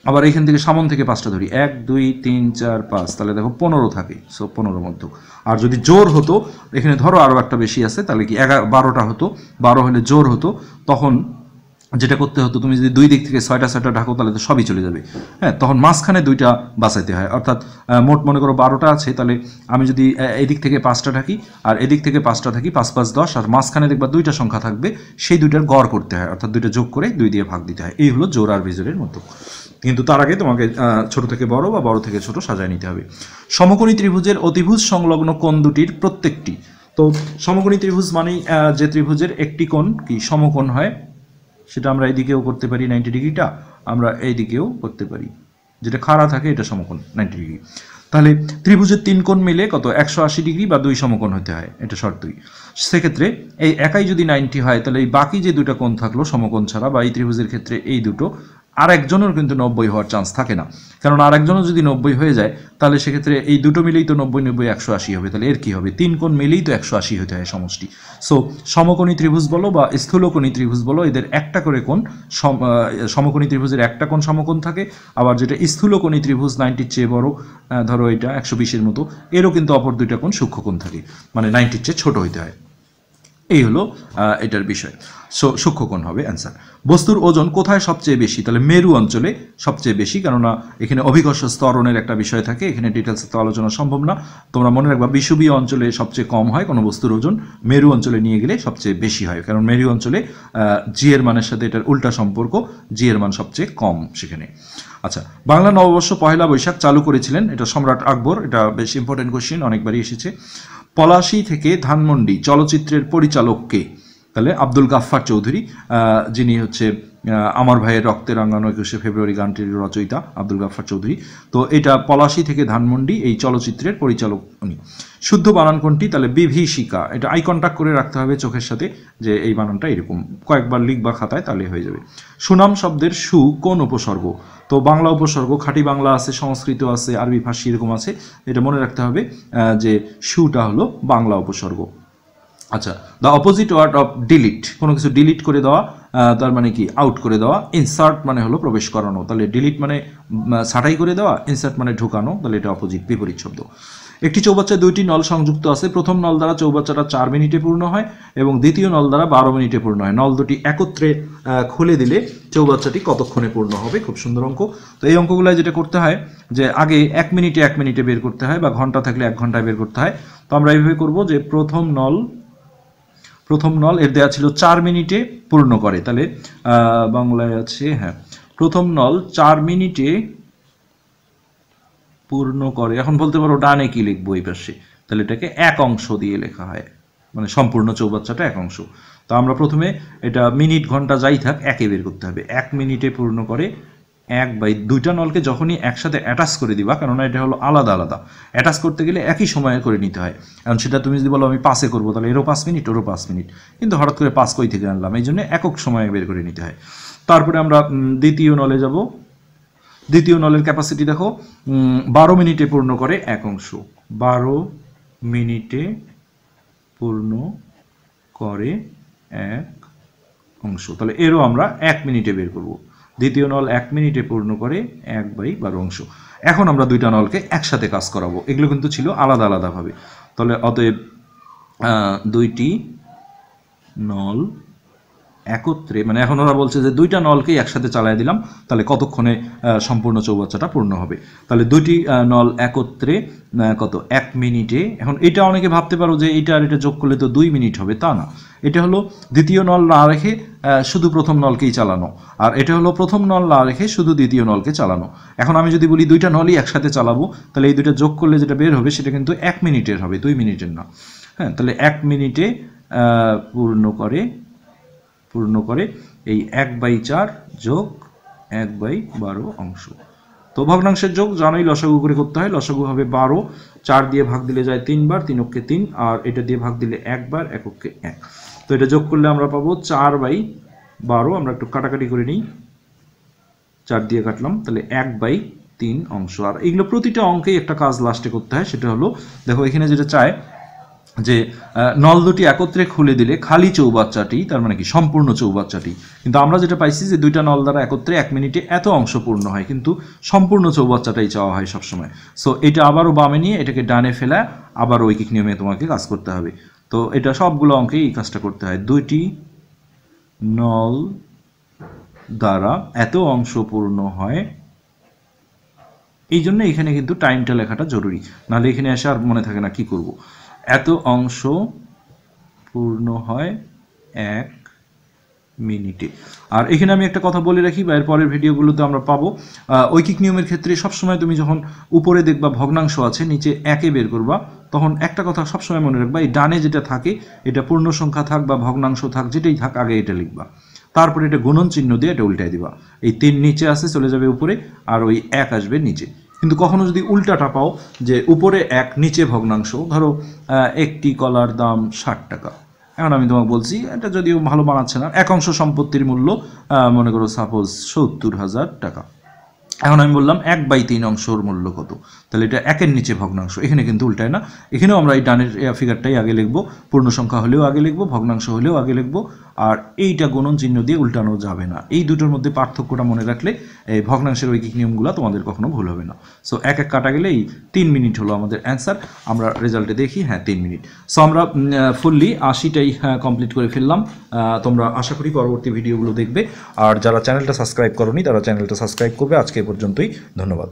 আবার এইখান থেকে সামন থেকে 5টা ধরি, 1, 2, 3, 4, 5, তাহলে দেখো 15 থাকে। সো 15 মধ্যক। আর যদি জোর হতো, এখানে ধরো আরও একটা বেশি আছে, তাহলে কি 12টা হতো, 12 হলে জোর হতো, তখন যেটা করতে হতো, তুমি যদি দুই দিক থেকে ছয়টা ছয়টা ঢাকো তাহলে তো সবই চলে যাবে। হ্যাঁ, তখন মাঝখানে দুইটা বাঁচাইতে হয়, অর্থাৎ মোট মনে করো 12টা আছে, তাহলে আমি যদি এদিক থেকে 5টা ঢাকি আর এদিক থেকে 5টা ঢাকি, 5 5 10, আর মাঝখানে দেখবা দুইটা সংখ্যা থাকবে, সেই দুইটার গড় করতে হয়, অর্থাৎ দুইটা যোগ করে 2 দিয়ে ভাগ দিতে হয়। এই হলো জোড় আর বিজোড়ের মতো। কিন্তু তার আগে তোমাকে ছোট থেকে বড় বা বড় থেকে ছোট সাজায় নিতে হবে। সমকোণী ত্রিভুজের অতিভুজ সংলগ্ন কোণ দুটির প্রত্যেকটি, তো সমকোণী ত্রিভুজ মানেই যে ত্রিভুজের একটি কোণ কি সমকোণ হয়, সেটা আমরা এইদিকেও করতে পারি 90 ডিগ্রিটা, আমরা এইদিকেও করতে পারি, যেটা খাড়া থাকে এটা সমকোণ 90 ডিগ্রি। তাহলে ত্রিভুজের 3 কোণ মিলে কত 180 ডিগ্রি বা 2 সমকোণ হতে হয়, এটা শর্তই। সেক্ষেত্রে এই একাই যদি 90 হয়, তাহলে এই বাকি যে দুটো কোণ থাকলো সমকোণ ছাড়া, বা এই ত্রিভুজের ক্ষেত্রে এই দুটো, আর একজনের কিন্তু 90 হওয়ার চান্স থাকে না, কারণ আর একজনও যদি 90 হয়ে যায় তাহলে সেক্ষেত্রে এই দুটো মিলেই তো 90 90 180 হবে, তাহলে এর কি হবে, 3 কোণ মিলেই তো 180 হতে হয় সমষ্টি। সো সমকোণী ত্রিভুজ বলো বা স্থূলকোণী ত্রিভুজ বলো, এদের একটা করে কোণ, সমকোণী ত্রিভুজের একটা কোণ সমকোণ থাকে, আবার যেটা স্থূলকোণী ত্রিভুজ 90-র চেয়ে বড়, ধরো এটা 120-এর মতো, এরও কিন্তু অপর দুইটা কোণ সূক্ষ্মকোণ থাকে, মানে 90-র চেয়ে ছোট হইতে হয়। এই হলো এটার বিষয়। সো সূক্ষ্মকোণ হবে অ্যান্সার। বস্তুর ওজন কোথায় সবচেয়ে বেশি, তাহলে মেরু অঞ্চলে সবচেয়ে বেশি, কেননা এখানে অভিকর্ষ স্তরণের একটা বিষয় থাকে, এখানে ডিটেলসে তো আলোচনা সম্ভব না। তোমরা মনে রাখবা বিষুবীয় অঞ্চলে সবচেয়ে কম হয় কোনো বস্তুর ওজন, মেরু অঞ্চলে নিয়ে গেলে সবচেয়ে বেশি হয়, কারণ মেরু অঞ্চলে জি এর মানের সাথে এটার উল্টা সম্পর্ক, জি এর মান সবচেয়ে কম সেখানে। আচ্ছা, বাংলা নববর্ষ পহেলা বৈশাখ চালু করেছিলেন, এটা সম্রাট আকবর, এটা বেশ ইম্পর্টেন্ট কোশ্চেন, অনেকবারই এসেছে। পলাশী থেকে ধানমন্ডি চলচ্চিত্রের পরিচালক কে, তাহলে আব্দুল গাফফার চৌধুরী, যিনি হচ্ছে আমার ভাইয়ের রক্তে রাঙানো 21শে ফেব্রুয়ারি গানটির রচয়িতা আব্দুল গাফফার চৌধুরী। তো এটা পলাশী থেকে ধানমন্ডি এই চলচ্চিত্রের পরিচালক উনি। শুদ্ধ বানান কোনটি, তাহলে বিভীষিকা, এটা আই কন্টাক্ট করে রাখতে হবে চোখের সাথে, যে এই বানানটা এরকম, কয়েকবার লিখবা খাতায় তাহলে হয়ে যাবে। সুনাম শব্দের সু কোন উপসর্গ, তো বাংলা উপসর্গ, খাঁটি বাংলা আছে, সংস্কৃত আছে, আরবি ফার্সি এরকম আছে, এটা মনে রাখতে হবে যে সুটা হলো বাংলা উপসর্গ। আচ্ছা, the opposite word of delete, কোনো কিছু ডিলিট করে দেওয়া, তার মানে কি আউট করে দেওয়া। ইনসার্ট মানে হলো প্রবেশ করানো, তাহলে ডিলিট মানে ছাঁটাই করে দেওয়া, ইনসার্ট মানে ঢুকানো, তাহলে এটা অপোজিট, বিপরীত শব্দ। একটি চৌবাচ্চায় 2টি নল সংযুক্ত আছে, প্রথম নল দ্বারা চৌবাচ্চাটা 4 মিনিটে পূর্ণ হয় এবং দ্বিতীয় নল দ্বারা 12 মিনিটে পূর্ণ হয়। নল দুটি একত্রে খুলে দিলে চৌবাচ্চাটি কতক্ষণে পূর্ণ হবে, খুব সুন্দর অঙ্ক। তো এই অঙ্কগুলো যেটা করতে হয় যে আগে 1 মিনিটে 1 মিনিটে বের করতে হয়, বা ঘন্টা থাকলে 1 ঘন্টায় বের করতে হয়। তো আমরা এইভাবে করব যে প্রথম নল এর দেওয়া ছিল 4 মিনিটে পূর্ণ করে, তাহলে বাংলায় আছে, হ্যাঁ, প্রথম নল 4 মিনিটে পূর্ণ করে। এখন বলতে পারো ডানে কি লিখবো এই পাশে, তাহলে এটাকে 1 অংশ দিয়ে লেখা হয়, মানে সম্পূর্ণ চৌবাচ্চাটা 1 অংশ। তো আমরা প্রথমে এটা মিনিট ঘন্টা যাই থাক একে বের করতে হবে, 1 মিনিটে পূর্ণ করে 1/, দুইটা নলকে যখনই একসাথে অ্যাটাচ করে দিবা, কেননা এটা হলো আলাদা আলাদা, অ্যাটাচ করতে গেলে একই সময়ে করে নিতে হয়। কারণ সেটা তুমি যদি বলো আমি 5-এ করবো, তাহলে এরও 5 মিনিট ওরও 5 মিনিট, কিন্তু হঠাৎ করে 5 কই থেকে আনলাম, এই জন্য একক সময়ে বের করে নিতে হয়। তারপরে আমরা দ্বিতীয় নলে যাব। দ্বিতীয় নলের ক্যাপাসিটি দেখো, 12 মিনিটে পূর্ণ করে 1 অংশ, 12 মিনিটে পূর্ণ করে 1 অংশ, তাহলে এরও আমরা 1 মিনিটে বের করব। দ্বিতীয় নল 1 মিনিটে পূর্ণ করে 1/12 অংশ। এখন আমরা দুইটা নলকে একসাথে কাজ করাবো, এগুলো কিন্তু ছিল আলাদা আলাদাভাবে। তাহলে অতএব দুইটি নল একত্রে, মানে এখন ওরা বলছে যে দুইটা নলকেই একসাথে চালাই দিলাম, তাহলে কতক্ষণে সম্পূর্ণ চৌবাচ্চাটা পূর্ণ হবে, তাহলে দুইটি নল একত্রে কত 1 মিনিটে। এখন এটা অনেকে ভাবতে পারো যে এটা আর এটা যোগ করলে তো 2 মিনিট হবে, তা না, এটা হলো দ্বিতীয় নল না রেখে শুধু প্রথম নলকেই চালানো, আর এটা হলো প্রথম নল না রেখে শুধু দ্বিতীয় নলকে চালানো। এখন আমি যদি বলি দুইটা নলই একসাথে চালাবো, তাহলে এই দুইটা যোগ করলে যেটা বের হবে সেটা কিন্তু 1 মিনিটের হবে, 2 মিনিটের না। হ্যাঁ, তাহলে 1 মিনিটে পূর্ণ করে এই 1/4 যোগ 1/12 অংশ। তো ভগ্নাংশের যোগ জানোই লসাগু করে করতে হয়, লসাগু হবে 12, 4 দিয়ে ভাগ দিলে যায় 3 বার, 3 অক্ষে 3, আর এটা দিয়ে ভাগ দিলে 1 বার, 1 অক্ষে 1। তো এটা যোগ করলে আমরা পাবো 4/12, আমরা একটু কাটাকাটি করে নিই, 4 দিয়ে কাটলাম, তাহলে 1/3 অংশ। আর এগুলো প্রতিটা অঙ্কেই একটা কাজ লাস্টে করতে হয়, সেটা হলো দেখো এখানে যেটা চায় যে নল দুটি একত্রে খুলে দিলে খালি চৌবাচ্চাটি, তার মানে কি সম্পূর্ণ চৌবাচ্চাটি, কিন্তু আমরা যেটা পাইছি যে দুইটা নল দ্বারা একত্রে 1 মিনিটে এত অংশ পূর্ণ হয়, কিন্তু সম্পূর্ণ চৌবাচ্চাটাই চাওয়া হয় সবসময়। সো এটা আবারও বামে নিয়ে এটাকে ডানে ফেলা, আবার ঐকিক নিয়মে তোমাকে কাজ করতে হবে। তো এটা সবগুলো অঙ্কেই এই কাজটা করতে হয়। দুইটি নল দ্বারা এত অংশ পূর্ণ হয়, এই জন্য এখানে কিন্তু টাইমটা লেখাটা জরুরি, নাহলে এখানে এসে আর মনে থাকে না কি করব। এত অংশ পূর্ণ হয় 1 মিনিটে। আর এখানে আমি একটা কথা বলে রাখি, বা এর পরের ভিডিওগুলোতে আমরা পাবো, ঐকিক নিয়মের ক্ষেত্রে সবসময় তুমি যখন উপরে দেখবা ভগ্নাংশ আছে, নিচে একে বের করবা, তখন একটা কথা সবসময় মনে রাখবা, এই ডানে যেটা থাকে এটা পূর্ণ সংখ্যা থাক বা ভগ্নাংশ থাক, যেটাই থাক আগে এটা লিখবা, তারপরে এটা গুণন চিহ্ন দিয়ে এটা উল্টাই দিবা। এই 3 নিচে আসে চলে যাবে উপরে, আর ওই 1 আসবে নিচে। কিন্তু কখনো যদি উল্টাটা পাও, যে উপরে 1 নিচে ভগ্নাংশ, ধরো একটি কলার দাম 60 টাকা, এখন আমি তোমাকে বলছি, এটা যদিও ভালো বানাচ্ছে না, এক অংশ সম্পত্তির মূল্য মনে করো সাপোজ 70,000 টাকা। এখন আমি বললাম 1/3 অংশর মূল্য কত, তাহলে এটা 1-এর নিচে ভগ্নাংশ। এখানে কিন্তু উল্টায় না, এখানেও আমরা এই ডানের ফিগারটাই আগে লিখব, পূর্ণ সংখ্যা হলেও আগে লিখব, ভগ্নাংশ হলেও আগে লিখব, আর এইটা গুণন চিহ্ন দিয়ে উল্টানো যাবে না। এই দুটোর মধ্যে পার্থক্যটা মনে রাখলে এই ভগ্নাংশের ঐকিক নিয়মগুলো তোমাদের কখনো ভুল হবে না। সো 1-1 কাটা গেলে এই 3 মিনিট হলো আমাদের অ্যান্সার। আমরা রেজাল্টে দেখি, হ্যাঁ 3 মিনিট। সো আমরা ফুললি 80টাই কমপ্লিট করে ফেললাম। তোমরা আশা করি পরবর্তী ভিডিওগুলো দেখবে, আর যারা চ্যানেলটা সাবস্ক্রাইব করোনি তারা চ্যানেলটা সাবস্ক্রাইব করবে। আজকে পর্যন্তই, ধন্যবাদ।